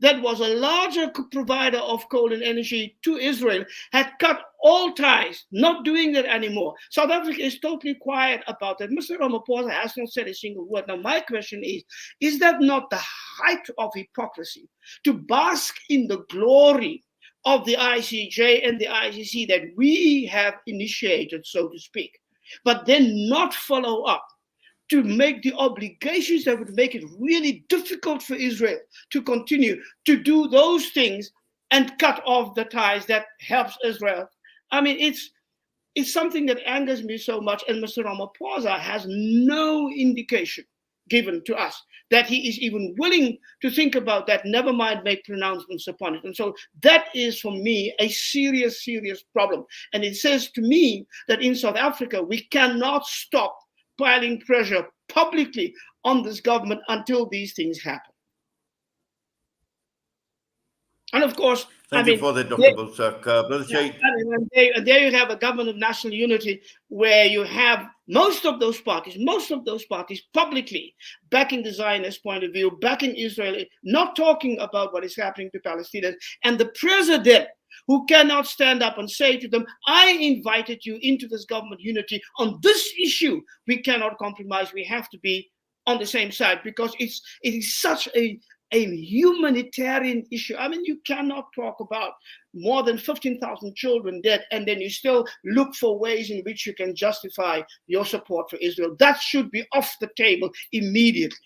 that was a larger provider of coal and energy to Israel, had cut all ties, not doing that anymore. South Africa is totally quiet about that. Mr. Ramaphosa has not said a single word. Now, my question is that not the height of hypocrisy to bask in the glory of the ICJ and the ICC that we have initiated, so to speak, but then not follow up to make the obligations that would make it really difficult for Israel to continue to do those things and cut off the ties that helps Israel? I mean, it's something that angers me so much, and Mr. Ramaphosa has no indication given to us that he is even willing to think about that, never mind make pronouncements upon it. And so that is, for me, a serious, serious problem. And it says to me that in South Africa, we cannot stop piling pressure publicly on this government until these things happen. And of course, Thank you for that, Dr. Boesak. Brother Shahid. And there you have a government of national unity where you have most of those parties publicly backing the Zionist point of view, backing Israel, not talking about what is happening to Palestinians, and the president who cannot stand up and say to them, I invited you into this government unity on this issue. We cannot compromise. We have to be on the same side because it is such a humanitarian issue. I mean, you cannot talk about more than 15,000 children dead and then you still look for ways in which you can justify your support for Israel. That should be off the table immediately.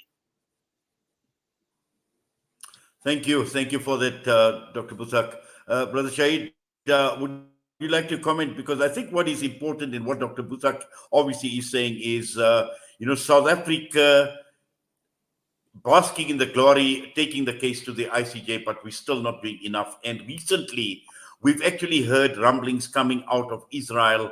Thank you. Thank you for that, Dr. Boesak. Brother Shahid, would you like to comment? Because I think what is important in what Dr. Boesak obviously is saying is, South Africa basking in the glory, taking the case to the ICJ, but we're still not doing enough. And recently, we've actually heard rumblings coming out of Israel,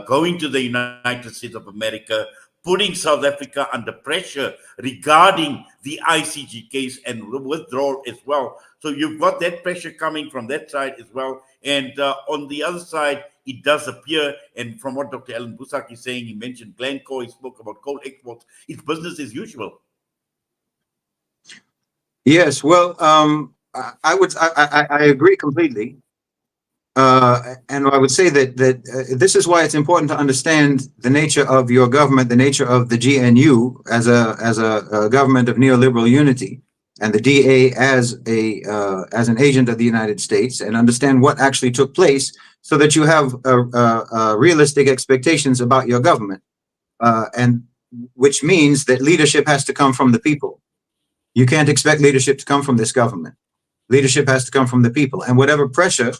going to the United States of America, putting South Africa under pressure regarding the ICJ case and withdrawal as well. So you've got that pressure coming from that side as well. And on the other side, it does appear, and from what Dr. Allan Boesak is saying, he mentioned Glencore, he spoke about coal exports, it's business as usual. Yes, well, I agree completely. And I would say that this is why it's important to understand the nature of your government, the nature of the GNU as a government of neoliberal unity. and the DA as an agent of the United States, and understand what actually took place, so that you have realistic expectations about your government, and which means that leadership has to come from the people. You can't expect leadership to come from this government. Leadership has to come from the people, and whatever pressure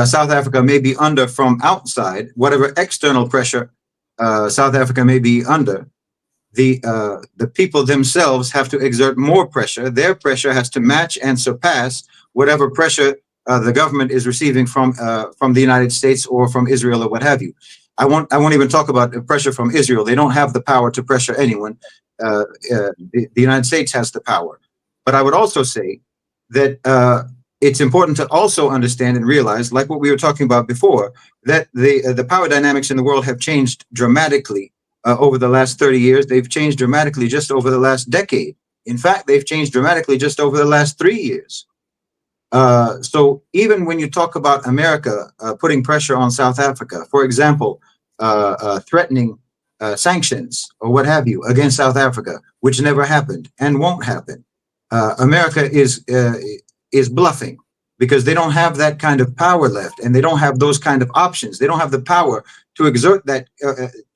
South Africa may be under from outside, whatever external pressure South Africa may be under, the people themselves have to exert more pressure. Their pressure has to match and surpass whatever pressure the government is receiving from the United States or from Israel or what have you. I won't even talk about the pressure from Israel. They don't have the power to pressure anyone. The United States has the power. But I would also say that it's important to also understand and realize, like what we were talking about before, that the power dynamics in the world have changed dramatically over the last 30 years. They've changed dramatically just over the last decade. In fact, they've changed dramatically just over the last 3 years. So even when you talk about America putting pressure on South Africa, for example, threatening sanctions or what have you against South Africa, which never happened and won't happen, America is bluffing, because they don't have that kind of power left, and they don't have those kind of options. They don't have the power to exert that.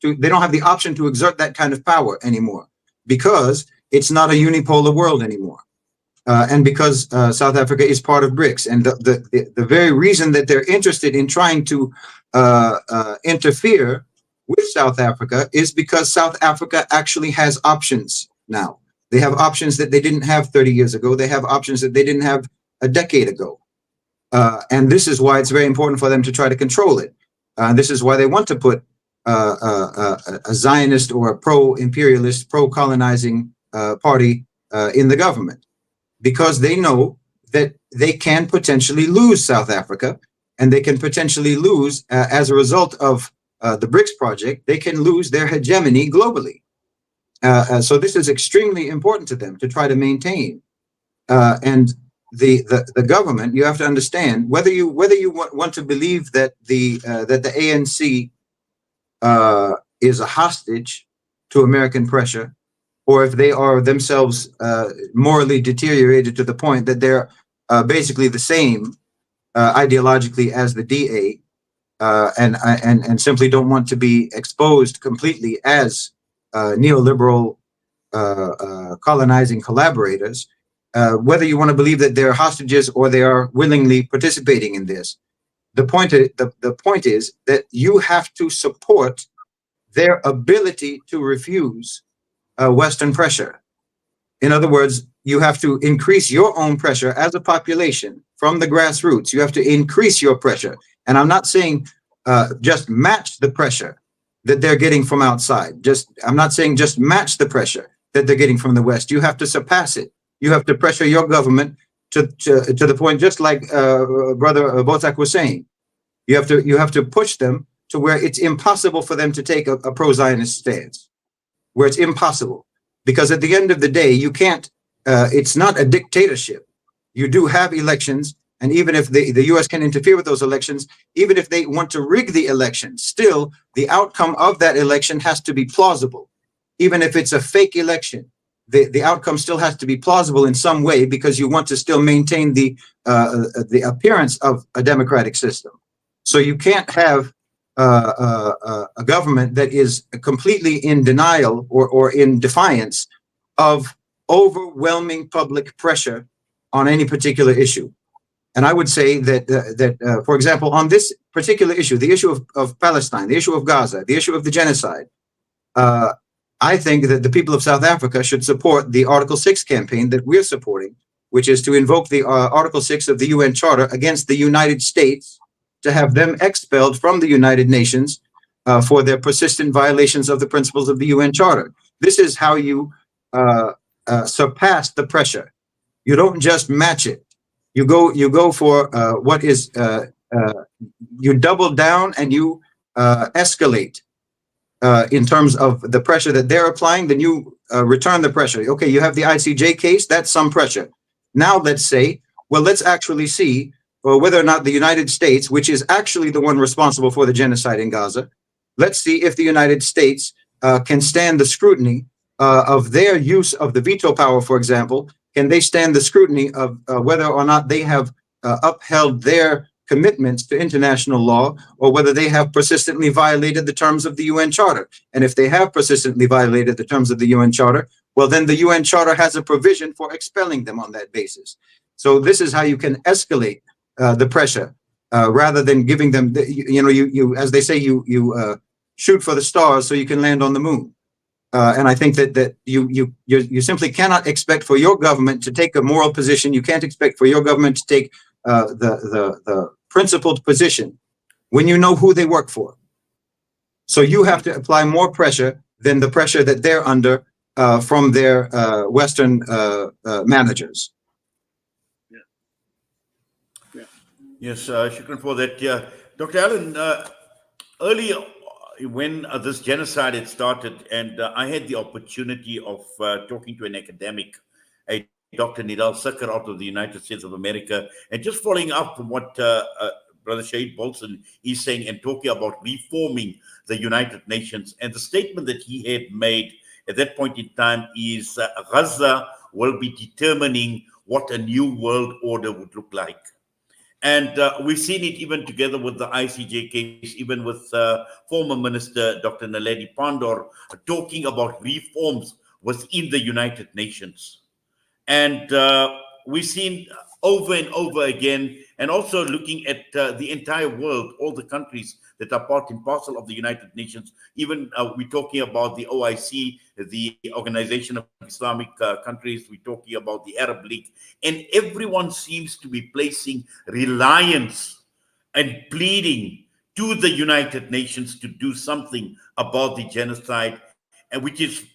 They don't have the option to exert that kind of power anymore, because it's not a unipolar world anymore. And because South Africa is part of BRICS, and the very reason that they're interested in trying to interfere with South Africa is because South Africa actually has options now. They have options that they didn't have 30 years ago. They have options that they didn't have a decade ago. And this is why it's very important for them to try to control it. This is why they want to put a Zionist or a pro-imperialist, pro-colonizing party in the government, because they know that they can potentially lose South Africa, and they can potentially lose, as a result of the BRICS project, they can lose their hegemony globally. So this is extremely important to them to try to maintain. And the government, you have to understand, whether you want to believe that the ANC is a hostage to American pressure, or if they are themselves morally deteriorated to the point that they're basically the same ideologically as the DA, and simply don't want to be exposed completely as neoliberal colonizing collaborators, whether you want to believe that they're hostages or they are willingly participating in this. The point is that you have to support their ability to refuse Western pressure. In other words, you have to increase your own pressure as a population from the grassroots. You have to increase your pressure. And I'm not saying just match the pressure that they're getting from outside. I'm not saying just match the pressure that they're getting from the West. You have to surpass it. You have to pressure your government to the point, just like Brother Boesak was saying. You have to push them to where it's impossible for them to take a pro-Zionist stance, where it's impossible. Because at the end of the day, you can't, it's not a dictatorship. You do have elections, and even if the US can interfere with those elections, even if they want to rig the election, still the outcome of that election has to be plausible. Even if it's a fake election, the outcome still has to be plausible in some way, because you want to still maintain the appearance of a democratic system. So you can't have a government that is completely in denial or in defiance of overwhelming public pressure on any particular issue. And I would say that, for example, on this particular issue, the issue of Palestine, the issue of Gaza, the issue of the genocide, I think that the people of South Africa should support the Article 6 campaign that we're supporting, which is to invoke the Article 6 of the UN Charter against the United States, to have them expelled from the United Nations for their persistent violations of the principles of the UN Charter. This is how you surpass the pressure. You don't just match it. You go for what is, you double down and you escalate in terms of the pressure that they're applying. Then you return the pressure. Okay, you have the ICJ case, that's some pressure. Now let's say, well, let's actually see whether or not the United States, which is actually the one responsible for the genocide in Gaza, let's see if the United States can stand the scrutiny of their use of the veto power, for example, can they stand the scrutiny of whether or not they have upheld their commitments to international law, or whether they have persistently violated the terms of the UN Charter? And if they have persistently violated the terms of the UN Charter, well, then the UN Charter has a provision for expelling them on that basis. So this is how you can escalate the pressure, rather than giving them, you as they say, you shoot for the stars so you can land on the moon. And I think that you simply cannot expect for your government to take a moral position. You can't expect for your government to take the principled position when you know who they work for. So you have to apply more pressure than the pressure that they're under from their Western managers. Yes, shukran for that. Yeah, Dr. Allan, earlier when this genocide had started, and I had the opportunity of talking to an academic, a Dr. Nidal Sakar out of the United States of America, and just following up from what Brother Shahid Bolsen is saying and talking about reforming the United Nations. And the statement that he had made at that point in time is Gaza will be determining what a new world order would look like. And we've seen it even together with the ICJ case, even with former Minister Dr. Naledi Pandor talking about reforms within the United Nations. And we've seen over and over again, and also looking at the entire world, all the countries that are part and parcel of the United Nations. Even we're talking about the OIC, the Organization of Islamic Countries, we're talking about the Arab League, and everyone seems to be placing reliance and pleading to the United Nations to do something about the genocide, and which is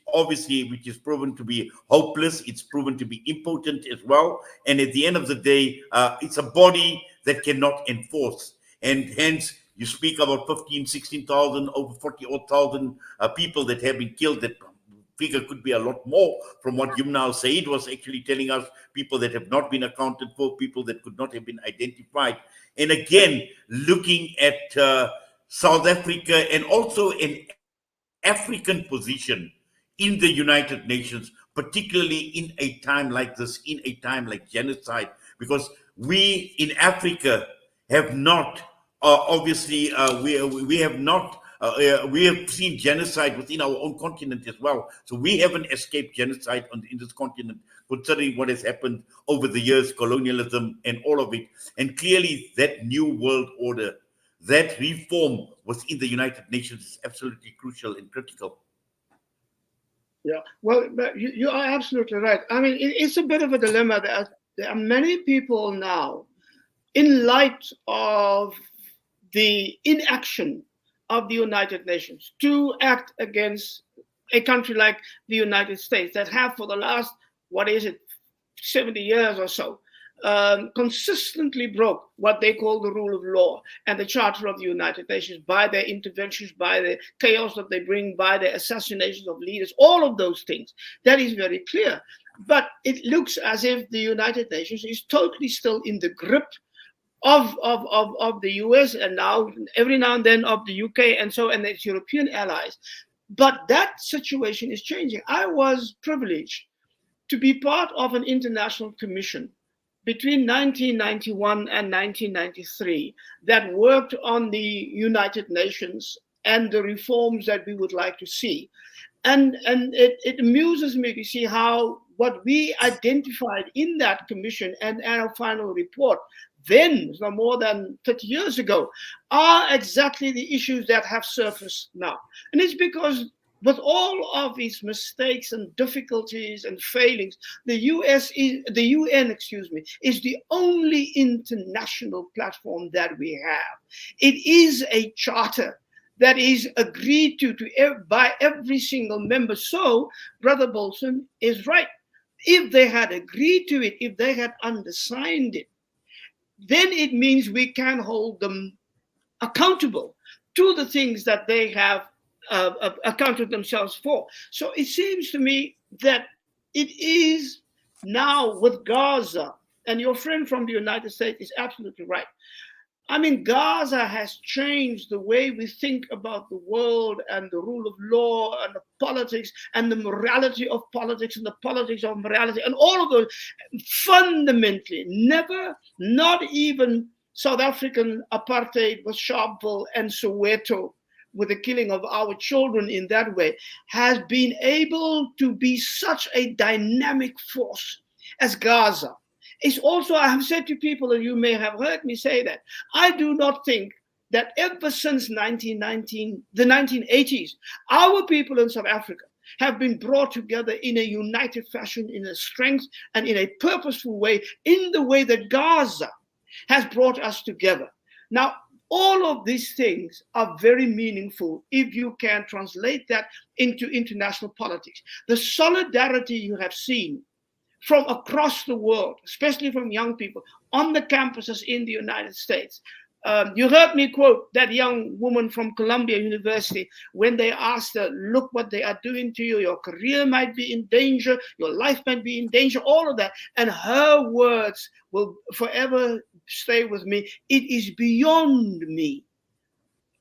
proven to be hopeless. It's proven to be impotent as well. And at the end of the day, it's a body that cannot enforce. And hence, you speak about 15, 16,000, over 40,000 people that have been killed. That figure could be a lot more from what Yumna al-Said was actually telling us, people that have not been accounted for, people that could not have been identified. And again, looking at South Africa and also an African position in the United Nations, particularly in a time like this, in a time like genocide, because we in Africa have not, we have seen genocide within our own continent as well. So we haven't escaped genocide in this continent, considering what has happened over the years, colonialism and all of it. And clearly that new world order, that reform within the United Nations is absolutely crucial and critical. Yeah, well, you are absolutely right. I mean, it's a bit of a dilemma that there are many people now, in light of the inaction of the United Nations to act against a country like the United States that have for the last, 70 years or so, consistently broke what they call the rule of law and the Charter of the United Nations by their interventions, by the chaos that they bring, by the assassinations of leaders, all of those things. That is very clear. But it looks as if the United Nations is totally still in the grip of the US, and now every now and then of the UK and its European allies. But that situation is changing. I was privileged to be part of an international commission between 1991 and 1993 that worked on the United Nations and the reforms that we would like to see. And it amuses me to see how what we identified in that commission and our final report then, so more than 30 years ago, are exactly the issues that have surfaced now. And it's because with all of these mistakes and difficulties and failings, the UN, is the only international platform that we have. It is a charter that is agreed to by every single member. So Brother Bolsen is right. If they had agreed to it, if they had undersigned it, then it means we can hold them accountable to the things that they have accounted themselves for. So it seems to me that it is now with Gaza, and your friend from the United States is absolutely right. I mean, Gaza has changed the way we think about the world and the rule of law and the politics and the morality of politics and the politics of morality and all of those. Fundamentally, never, not even South African apartheid with Sharpeville and Soweto, with the killing of our children in that way, has been able to be such a dynamic force as Gaza. It's also, I have said to people, and you may have heard me say that, I do not think that ever since 1919, the 1980s, our people in South Africa have been brought together in a united fashion, in a strength and in a purposeful way, in the way that Gaza has brought us together. Now, all of these things are very meaningful if you can translate that into international politics. The solidarity you have seen from across the world, especially from young people on the campuses in the United States. You heard me quote that young woman from Columbia University when they asked her, look what they are doing to you, your career might be in danger, your life might be in danger, all of that. And her words will forever stay with me. It is beyond me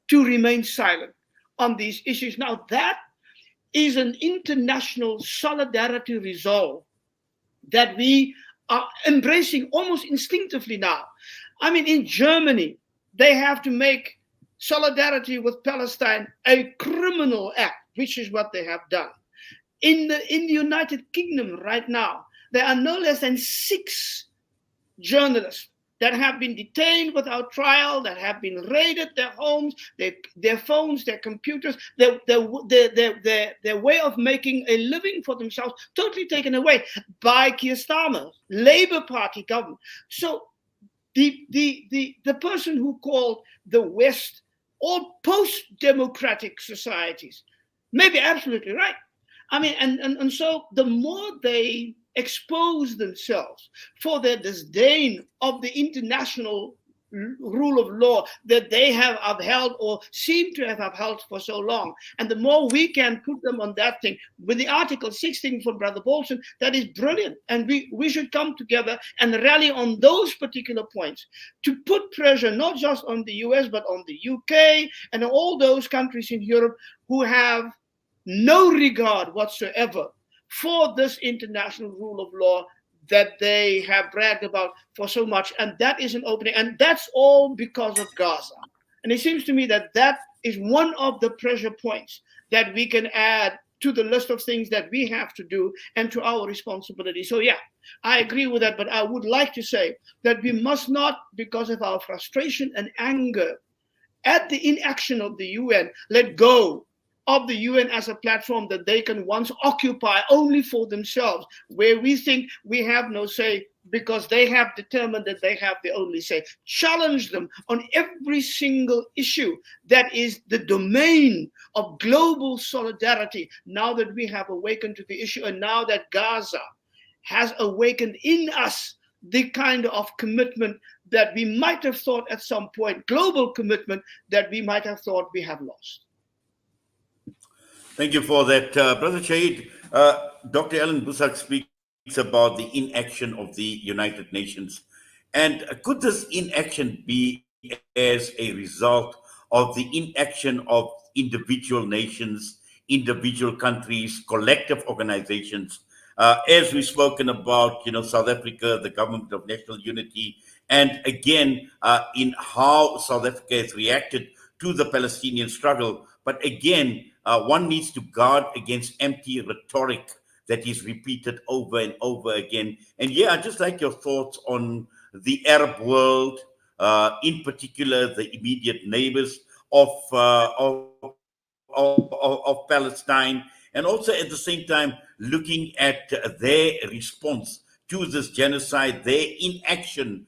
to remain silent on these issues. Now, that is an international solidarity resolve that we are embracing almost instinctively now. I mean, in Germany, they have to make solidarity with Palestine a criminal act, which is what they have done. In the United Kingdom right now, there are no less than 6 journalists that have been detained without trial, that have been raided, their homes, their phones, their computers, their way of making a living for themselves totally taken away by Keir Starmer's Labour Party government. So the person who called the West all post-democratic societies may be absolutely right. I mean, and so the more they expose themselves for their disdain of the international rule of law that they have upheld or seem to have upheld for so long, and the more we can put them on that thing, with the Article 6 thing from Brother Bolsen, that is brilliant. And we should come together and rally on those particular points to put pressure not just on the US, but on the UK and all those countries in Europe who have no regard whatsoever for this international rule of law that they have bragged about for so much. And that is an opening. And that's all because of Gaza. And it seems to me that that is one of the pressure points that we can add to the list of things that we have to do and to our responsibility. So yeah, I agree with that. But I would like to say that we must not, because of our frustration and anger at the inaction of the UN, let go of the UN as a platform that they can once occupy only for themselves, where we think we have no say because they have determined that they have the only say. Challenge them on every single issue that is the domain of global solidarity, now that we have awakened to the issue and now that Gaza has awakened in us the kind of commitment that we might have thought at some point, global commitment that we might have thought we have lost. Thank you for that, Brother Shahid. Dr. Allan Boesak speaks about the inaction of the United Nations. And could this inaction be as a result of the inaction of individual nations, individual countries, collective organizations? As we've spoken about, South Africa, the government of national unity, and again, in how South Africa has reacted to the Palestinian struggle. But again, one needs to guard against empty rhetoric that is repeated over and over again. And yeah, I'd just like your thoughts on the Arab world, in particular, the immediate neighbors of Palestine, and also at the same time looking at their response to this genocide, their inaction,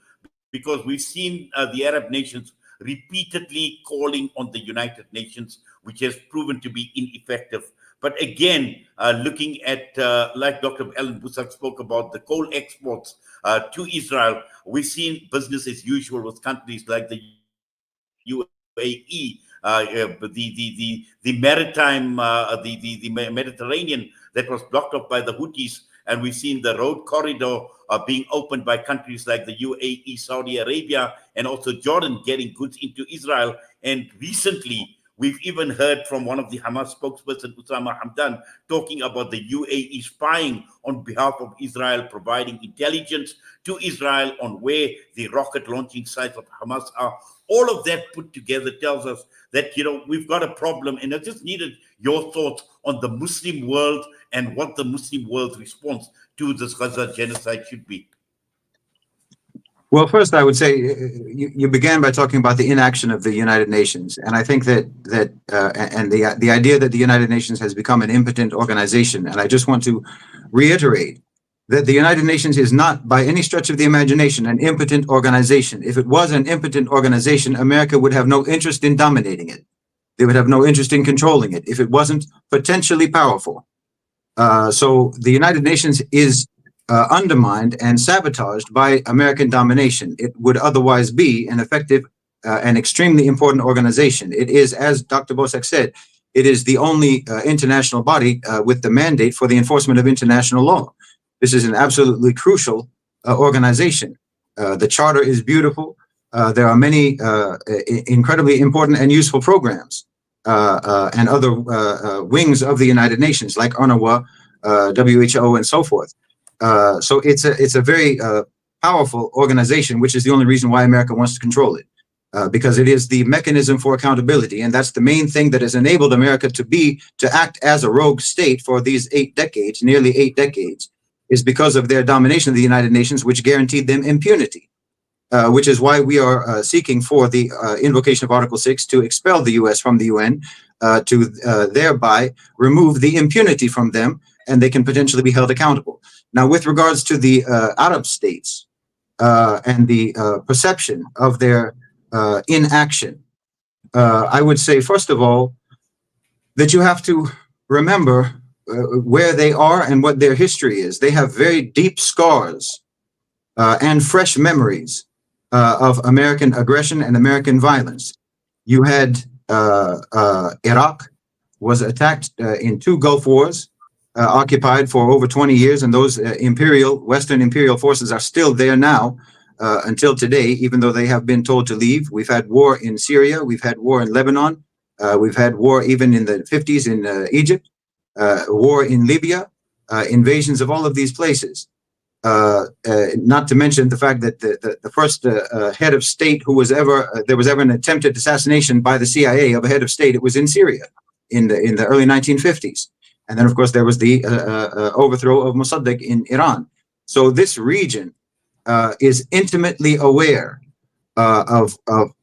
because we've seen the Arab nations repeatedly calling on the United Nations, which has proven to be ineffective. But again, looking at, like Dr. Allan Boesak spoke about, the coal exports to Israel, we've seen business as usual with countries like the UAE, the maritime, the Mediterranean that was blocked off by the Houthis, and we've seen the road corridor being opened by countries like the UAE, Saudi Arabia, and also Jordan getting goods into Israel. And recently, we've even heard from one of the Hamas spokesperson, Osama Hamdan, talking about the UAE spying on behalf of Israel, providing intelligence to Israel on where the rocket launching sites of Hamas are. All of that put together tells us that, we've got a problem. And I just needed your thoughts on the Muslim world and what the Muslim world's response to this Gaza genocide should be. Well, first, I would say you began by talking about the inaction of the United Nations, and I think that the idea that the United Nations has become an impotent organization. And I just want to reiterate that the United Nations is not, by any stretch of the imagination, an impotent organization. If it was an impotent organization, America would have no interest in dominating it. They would have no interest in controlling it if it wasn't potentially powerful. So the United Nations is undermined and sabotaged by American domination. It would otherwise be an effective and extremely important organization. It is, as Dr. Boesak said, it is the only international body with the mandate for the enforcement of international law. This is an absolutely crucial organization. The charter is beautiful. There are many incredibly important and useful programs and other wings of the United Nations, like UNRWA, WHO, and so forth. So it's a very powerful organization, which is the only reason why America wants to control it, because it is the mechanism for accountability. And that's the main thing that has enabled America to act as a rogue state for these 8 decades, nearly 8 decades, is because of their domination of the United Nations, which guaranteed them impunity, which is why we are seeking for the invocation of Article 6 to expel the US from the UN, to thereby remove the impunity from them, and they can potentially be held accountable. Now, with regards to the Arab states and the perception of their inaction, I would say, first of all, that you have to remember where they are and what their history is. They have very deep scars and fresh memories of American aggression and American violence. You had Iraq was attacked in 2 Gulf Wars, occupied for over 20 years, and those Western imperial forces are still there now until today, even though they have been told to leave. We've had war in Syria, we've had war in Lebanon, we've had war even in the 50s in Egypt, war in Libya, invasions of all of these places. Not to mention the fact that the first head of state who was there was ever an attempted assassination by the CIA of a head of state, it was in Syria in the early 1950s. And then, of course, there was the overthrow of Mossadegh in Iran. So this region is intimately aware of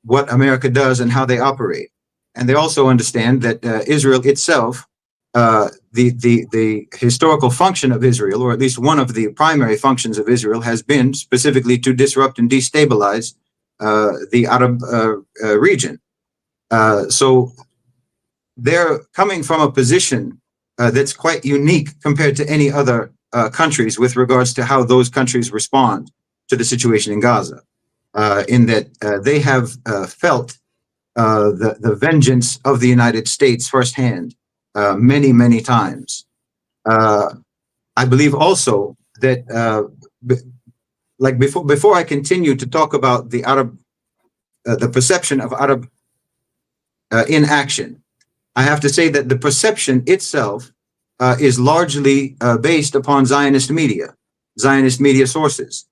what America does and how they operate. And they also understand that Israel itself, the historical function of Israel, or at least one of the primary functions of Israel, has been specifically to disrupt and destabilize the Arab region. So they're coming from a position that's quite unique compared to any other countries with regards to how those countries respond to the situation in Gaza, in that they have felt the vengeance of the United States firsthand many, many times. I believe also that, before I continue to talk about the Arab, the perception of Arab inaction, I have to say that the perception itself is largely based upon Zionist media sources.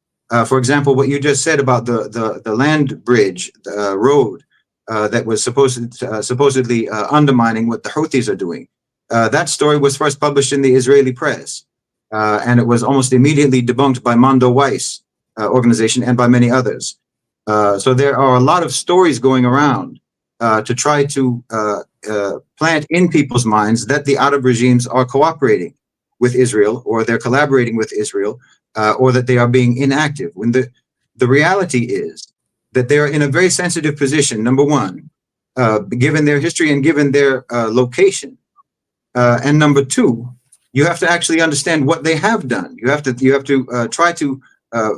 For example, what you just said about the land bridge road that was supposedly undermining what the Houthis are doing. That story was first published in the Israeli press, and it was almost immediately debunked by Mondo Weiss organization and by many others. So there are a lot of stories going around to try to plant in people's minds that the Arab regimes are cooperating with Israel, or they're collaborating with Israel, or that they are being inactive, when the reality is that they are in a very sensitive position, number one, given their history and given their location. And number two, you have to actually understand what they have done. You have to try to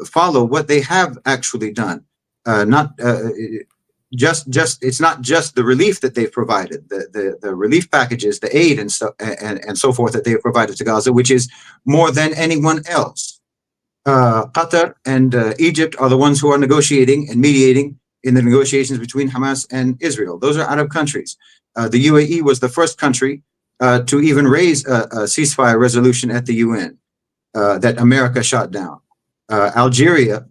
follow what they have actually done. it's not just the relief that they've provided, the relief packages, the aid and stuff and so forth that they have provided to Gaza, which is more than anyone else. Qatar and Egypt are the ones who are negotiating and mediating in the negotiations between Hamas and Israel. Those are Arab countries. The UAE was the first country to even raise a ceasefire resolution at the UN that America shot down. Algeria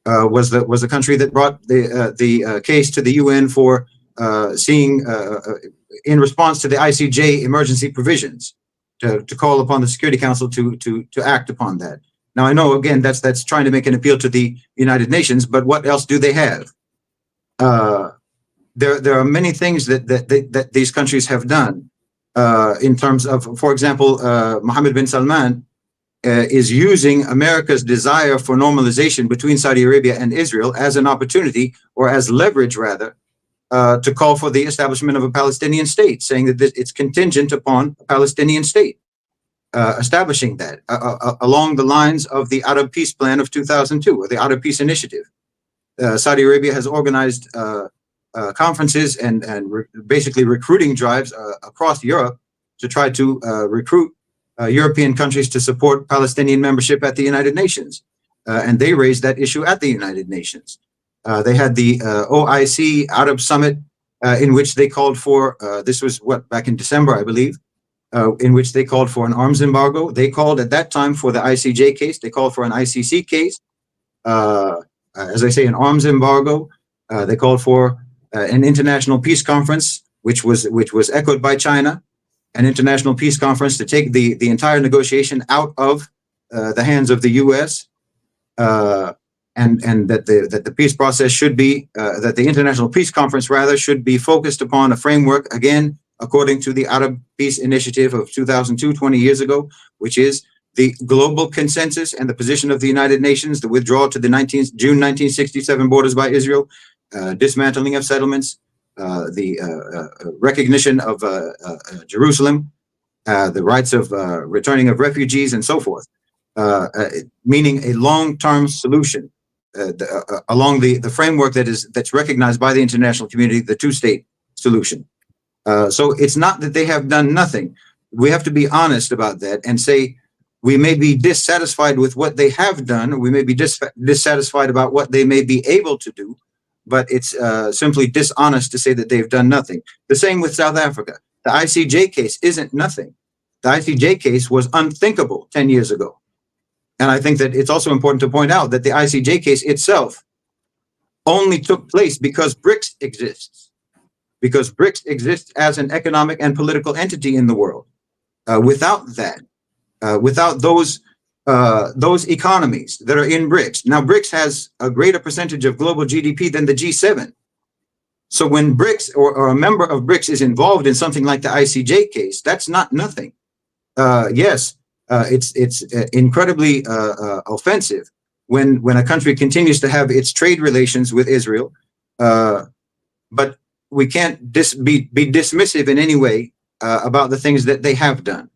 was the country that brought the case to the UN for seeing in response to the ICJ emergency provisions to call upon the Security Council to act upon that. Now I know again that's trying to make an appeal to the United Nations, but what else do they have? There are many things that these countries have done in terms of, for example, Mohammed bin Salman is using America's desire for normalization between Saudi Arabia and Israel as an opportunity, or as leverage rather, to call for the establishment of a Palestinian state, saying that it's contingent upon a Palestinian state, establishing that along the lines of the Arab Peace Plan of 2002, or the Arab Peace Initiative. Saudi Arabia has organized conferences and basically recruiting drives across Europe to try to recruit European countries to support Palestinian membership at the United Nations. And they raised that issue at the United Nations. They had the OIC Arab Summit in which they called for, this was back in December, I believe, in which they called for an arms embargo. They called at that time for the ICJ case. They called for an ICC case. As I say, an arms embargo. They called for an international peace conference, which was echoed by China. An international peace conference to take the entire negotiation out of the hands of the U.S. And that the peace process should be that the international peace conference rather should be focused upon a framework, again according to the Arab Peace Initiative of 2002, 20 years ago, which is the global consensus and the position of the United Nations, the withdrawal to the June 1967 borders by Israel, dismantling of settlements, the recognition of Jerusalem, the rights of returning of refugees, and so forth, meaning a long-term solution along the framework that's recognized by the international community, the two-state solution. So it's not that they have done nothing. We have to be honest about that and say we may be dissatisfied with what they have done, or we may be dissatisfied about what they may be able to do, but it's simply dishonest to say that they've done nothing. The same with South Africa. The ICJ case isn't nothing. The ICJ case was unthinkable 10 years ago. And I think that it's also important to point out that the ICJ case itself only took place because BRICS exists. Because BRICS exists as an economic and political entity in the world. Without that, without those economies that are in BRICS. Now, BRICS has a greater percentage of global GDP than the G7. So when BRICS or a member of BRICS is involved in something like the ICJ case, that's not nothing. Yes, it's incredibly offensive when a country continues to have its trade relations with Israel, but we can't be dismissive in any way about the things that they have done.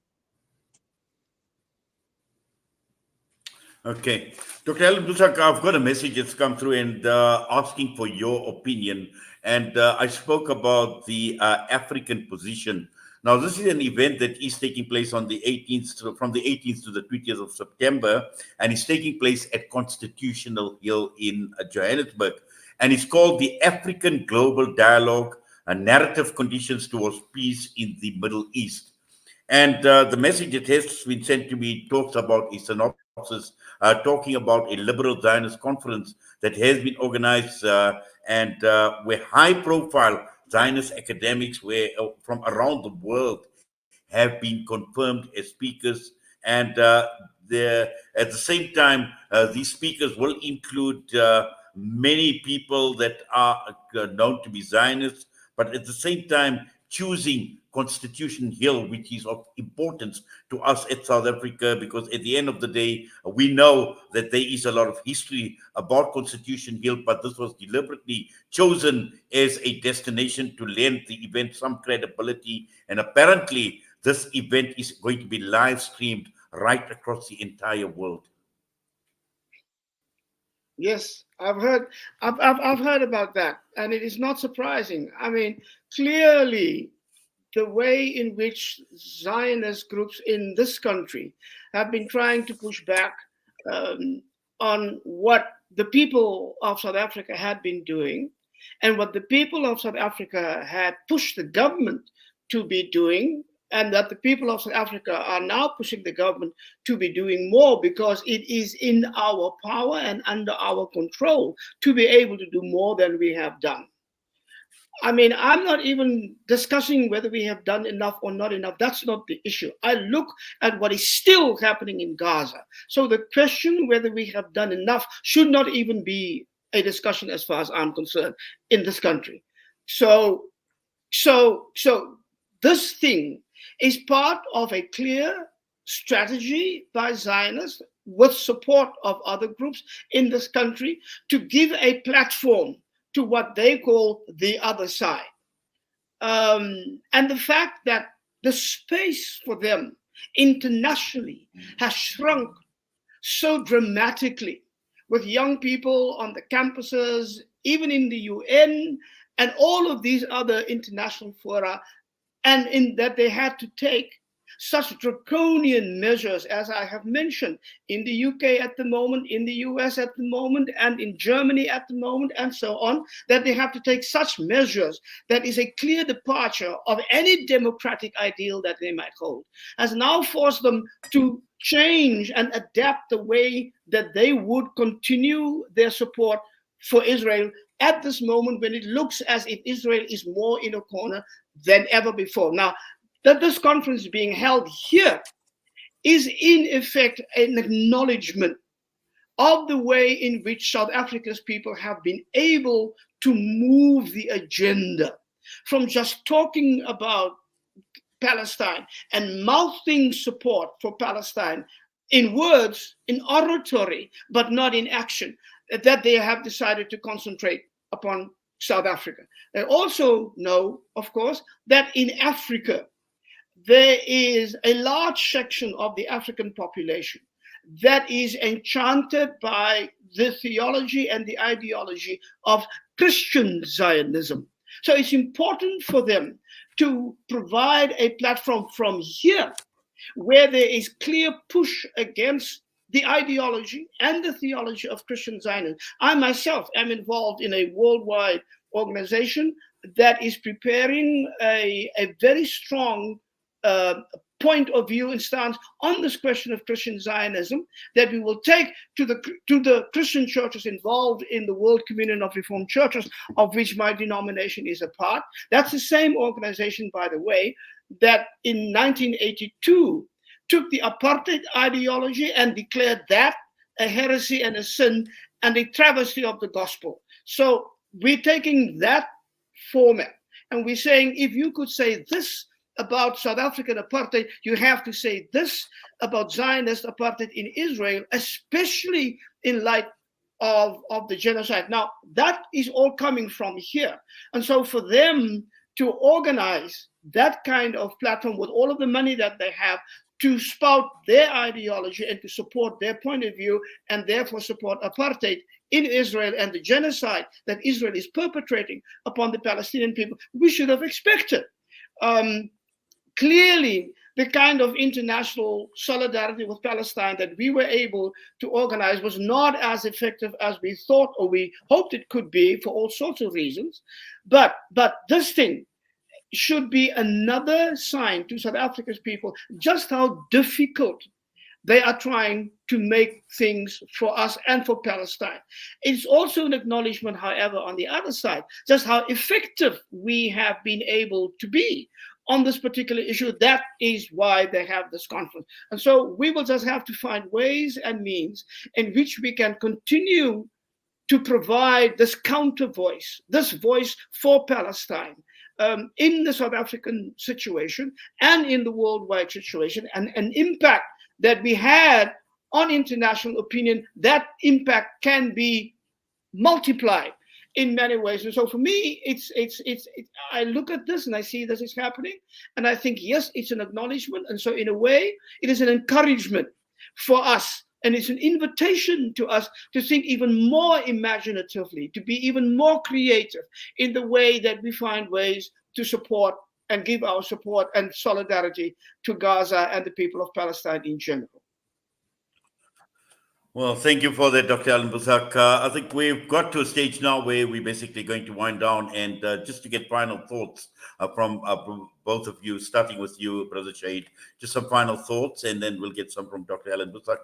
Okay. Dr. Allan Boesak, I've got a message that's come through and asking for your opinion. And I spoke about the African position. Now, this is an event that is taking place on the 18th, from the 18th to the 20th of September, and it's taking place at Constitutional Hill in Johannesburg. And it's called the African Global Dialogue, a Narrative Conditions Towards Peace in the Middle East. And the message that has been sent to me talks about a synopsis, talking about a liberal Zionist conference that has been organized and where high-profile Zionist academics from around the world have been confirmed as speakers. And at the same time, these speakers will include many people that are known to be Zionists, but at the same time choosing Constitution Hill, which is of importance to us at South Africa, because at the end of the day, we know that there is a lot of history about Constitution Hill, but this was deliberately chosen as a destination to lend the event some credibility. And apparently, this event is going to be live streamed right across the entire world. Yes, I've heard about that, and it is not surprising. I mean, clearly, the way in which Zionist groups in this country have been trying to push back um, on what the people of South Africa had been doing, and what the people of South Africa had pushed the government to be doing, and that the people of South Africa are now pushing the government to be doing more because it is in our power and under our control to be able to do more than we have done. I mean, I'm not even discussing whether we have done enough or not enough. That's not the issue. I look at what is still happening in Gaza. So the question whether we have done enough should not even be a discussion as far as I'm concerned in this country. So, so this thing is part of a clear strategy by Zionists with support of other groups in this country to give a platform to what they call the other side. And the fact that the space for them internationally has shrunk so dramatically, with young people on the campuses, even in the UN, and all of these other international fora, and in that they had to take such draconian measures, as I have mentioned, in the UK at the moment, in the US at the moment, and in Germany at the moment, and so on, that they have to take such measures that is a clear departure of any democratic ideal that they might hold, has now forced them to change and adapt the way that they would continue their support for Israel at this moment when it looks as if Israel is more in a corner than ever before. Now, that this conference being held here is in effect an acknowledgement of the way in which South Africa's people have been able to move the agenda from just talking about Palestine and mouthing support for Palestine in words, in oratory, but not in action, that they have decided to concentrate upon South Africa. They also know, of course, that in Africa, there is a large section of the African population that is enchanted by the theology and the ideology of Christian Zionism. So it's important for them to provide a platform from here where there is clear push against the ideology and the theology of Christian Zionism. I myself am involved in a worldwide organization that is preparing a very strong point of view and stance on this question of Christian Zionism that we will take to the Christian churches involved in the World Communion of Reformed Churches, of which my denomination is a part. That's the same organization, by the way, that in 1982 took the apartheid ideology and declared that a heresy and a sin and a travesty of the gospel. So we're taking that format and we're saying, if you could say this about South African apartheid, you have to say this about Zionist apartheid in Israel, especially in light of the genocide. Now, that is all coming from here. And so for them to organize that kind of platform with all of the money that they have to spout their ideology and to support their point of view and therefore support apartheid in Israel and the genocide that Israel is perpetrating upon the Palestinian people, we should have expected. Clearly, the kind of international solidarity with Palestine that we were able to organize was not as effective as we thought or we hoped it could be for all sorts of reasons. But this thing should be another sign to South Africa's people just how difficult they are trying to make things for us and for Palestine. It's also an acknowledgement, however, on the other side, just how effective we have been able to be on this particular issue. That is why they have this conference. And so we will just have to find ways and means in which we can continue to provide this counter voice, this voice for Palestine in the South African situation and in the worldwide situation, and an impact that we had on international opinion, that impact can be multiplied in many ways. And so for me, I look at this and I see this is happening, and I think, yes, it's an acknowledgement. And so in a way, it is an encouragement for us And it's an invitation to us to think even more imaginatively, to be even more creative in the way that we find ways to support and give our support and solidarity to Gaza and the people of Palestine in general. Well, thank you for that, Dr. Allan Boesak. I think we've got to a stage now where we're basically going to wind down, and just to get final thoughts from both of you, starting with you, Brother Shahid, just some final thoughts, and then we'll get some from Dr. Allan Boesak.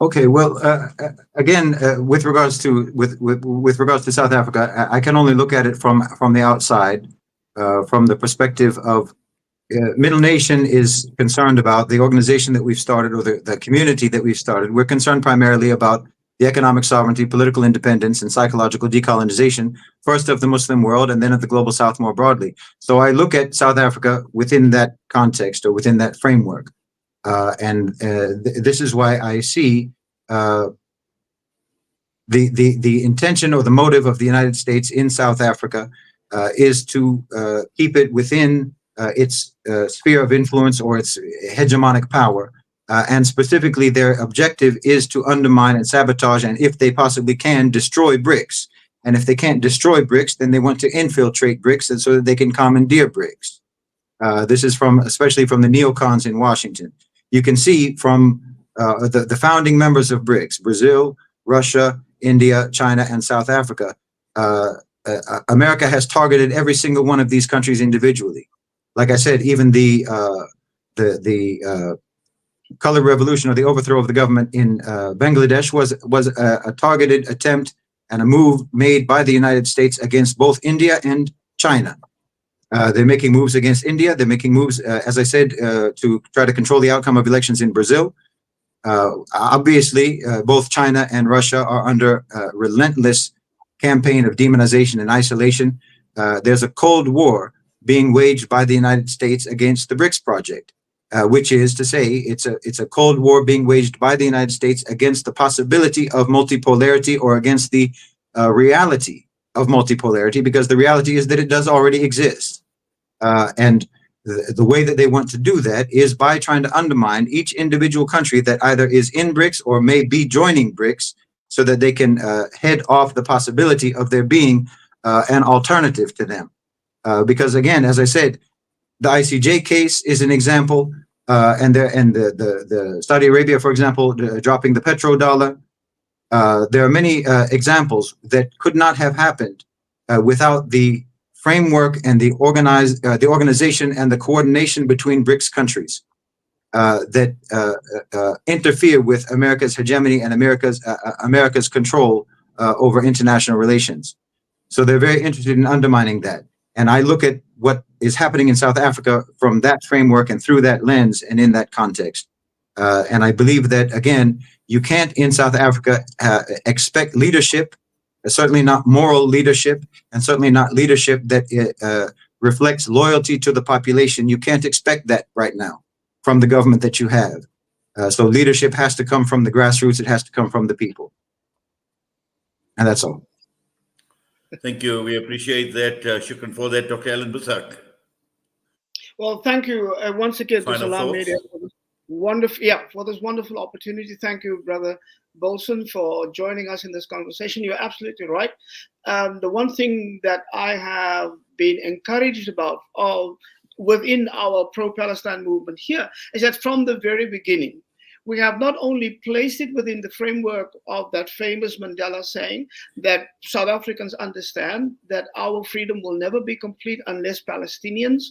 Okay, well, again, with regards to South Africa, I can only look at it from the outside, from the perspective of Middle Nation is concerned about the organization that we've started, or the community that we've started. We're concerned primarily about the economic sovereignty, political independence, and psychological decolonization, first of the Muslim world and then of the global South more broadly. So I look at South Africa within that context, or within that framework. This is why I see the intention or the motive of the United States in South Africa is to keep it within its sphere of influence, or its hegemonic power. And specifically, their objective is to undermine and sabotage, and if they possibly can, destroy BRICS. And if they can't destroy BRICS, then they want to infiltrate BRICS, and so that they can commandeer BRICS. This is especially from the neocons in Washington. You can see from the founding members of BRICS, Brazil, Russia, India, China, and South Africa. America has targeted every single one of these countries individually. Like I said, even the color revolution, or the overthrow of the government in Bangladesh, was a targeted attempt and a move made by the United States against both India and China. They're making moves against India. They're making moves, as I said, to try to control the outcome of elections in Brazil. Obviously, both China and Russia are under a relentless campaign of demonization and isolation. There's a Cold War being waged by the United States against the BRICS project, which is to say it's a Cold War being waged by the United States against the possibility of multipolarity, or against the reality of multipolarity, because the reality is that it does already exist. And the way that they want to do that is by trying to undermine each individual country that either is in BRICS or may be joining BRICS, so that they can head off the possibility of there being an alternative to them. Because again, as I said, the ICJ case is an example, and the Saudi Arabia, for example, dropping the petrodollar. There are many examples that could not have happened without the framework and the organization and the coordination between BRICS countries that interfere with America's hegemony and America's control over international relations. So they're very interested in undermining that. And I look at what is happening in South Africa from that framework and through that lens and in that context. And I believe that, again, you can't in South Africa expect leadership, certainly not moral leadership, and certainly not leadership that reflects loyalty to the population. You can't expect that right now from the government that you have. So leadership has to come from the grassroots. It has to come from the people. And that's all. Thank you. We appreciate that. Shukran for that, Dr. Allan Boesak. Well, thank you once again to Salam Media for this wonderful opportunity. Thank you, Brother Bolsen, for joining us in this conversation. You're absolutely right. The one thing that I have been encouraged about within our pro-Palestine movement here is that from the very beginning, we have not only placed it within the framework of that famous Mandela saying that South Africans understand that our freedom will never be complete unless Palestinians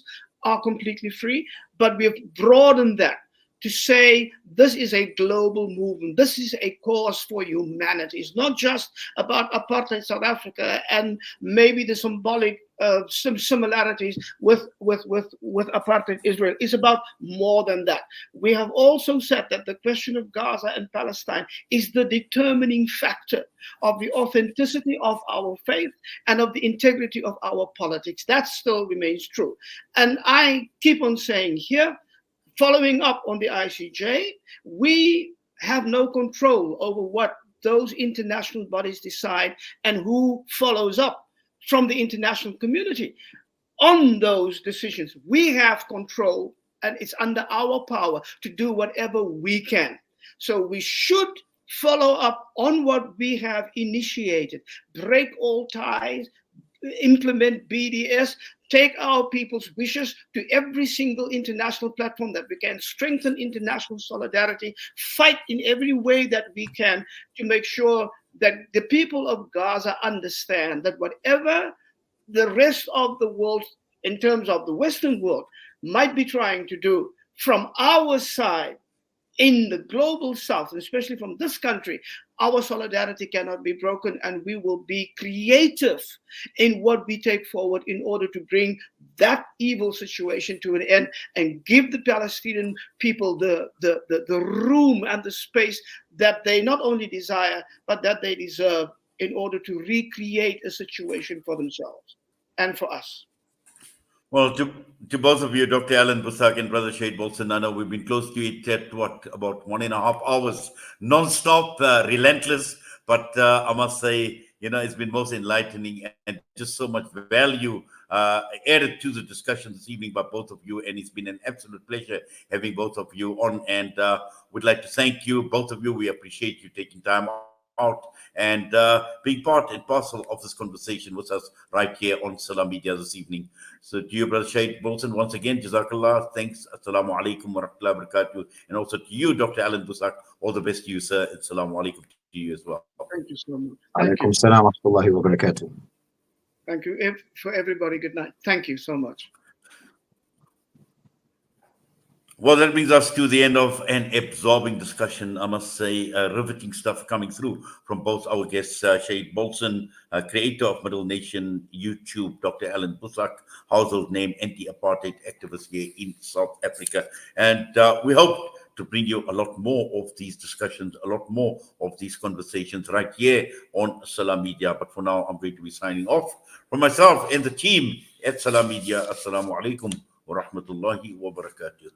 are completely free, but we have broadened that to say this is a global movement. This is a cause for humanity. It's not just about apartheid South Africa and maybe the symbolic some similarities with apartheid Israel. It's about more than that. We have also said that the question of Gaza and Palestine is the determining factor of the authenticity of our faith and of the integrity of our politics. That still remains true. And I keep on saying here, following up on the ICJ, we have no control over what those international bodies decide and who follows up from the international community on those decisions. We have control and it's under our power to do whatever we can. So we should follow up on what we have initiated, break all ties, implement BDS, take our people's wishes to every single international platform that we can, strengthen international solidarity, fight in every way that we can to make sure that the people of Gaza understand that whatever the rest of the world, in terms of the Western world, might be trying to do, from our side, in the global south, especially from this country, our solidarity cannot be broken, and we will be creative in what we take forward in order to bring that evil situation to an end and give the Palestinian people the room and the space that they not only desire, but that they deserve in order to recreate a situation for themselves and for us. Well, to both of you, Dr. Allan Boesak and Brother Shahid Bolsen, I know we've been close to it at about 1.5 hours, non-stop, relentless. But I must say, it's been most enlightening and just so much value added to the discussion this evening by both of you. And it's been an absolute pleasure having both of you on. And we'd like to thank you, both of you. We appreciate you taking time out and being part and parcel of this conversation with us right here on Salam Media this evening. So to you, Brother Shahid Bolsen, once again, Jazakallah, thanks, Assalamu alaikum wa rahmatullahi wa barakatuh. And also to you, Dr. Allan Boesak, all the best to you, sir. Assalamu alaikum to you as well. Thank you so much. Alaikum salam wa rahmatullahi wa barakatuh. Thank you for everybody. Good night. Thank you so much. Well, that brings us to the end of an absorbing discussion. I must say, riveting stuff coming through from both our guests, Shahid Bolsen, creator of Middle Nation YouTube, Dr. Allan Boesak, household name, anti-apartheid activist here in South Africa. And we hope to bring you a lot more of these discussions, a lot more of these conversations right here on Salam Media. But for now, I'm going to be signing off. From myself and the team at Salam Media, Assalamu alaikum wa rahmatullahi wa barakatuh.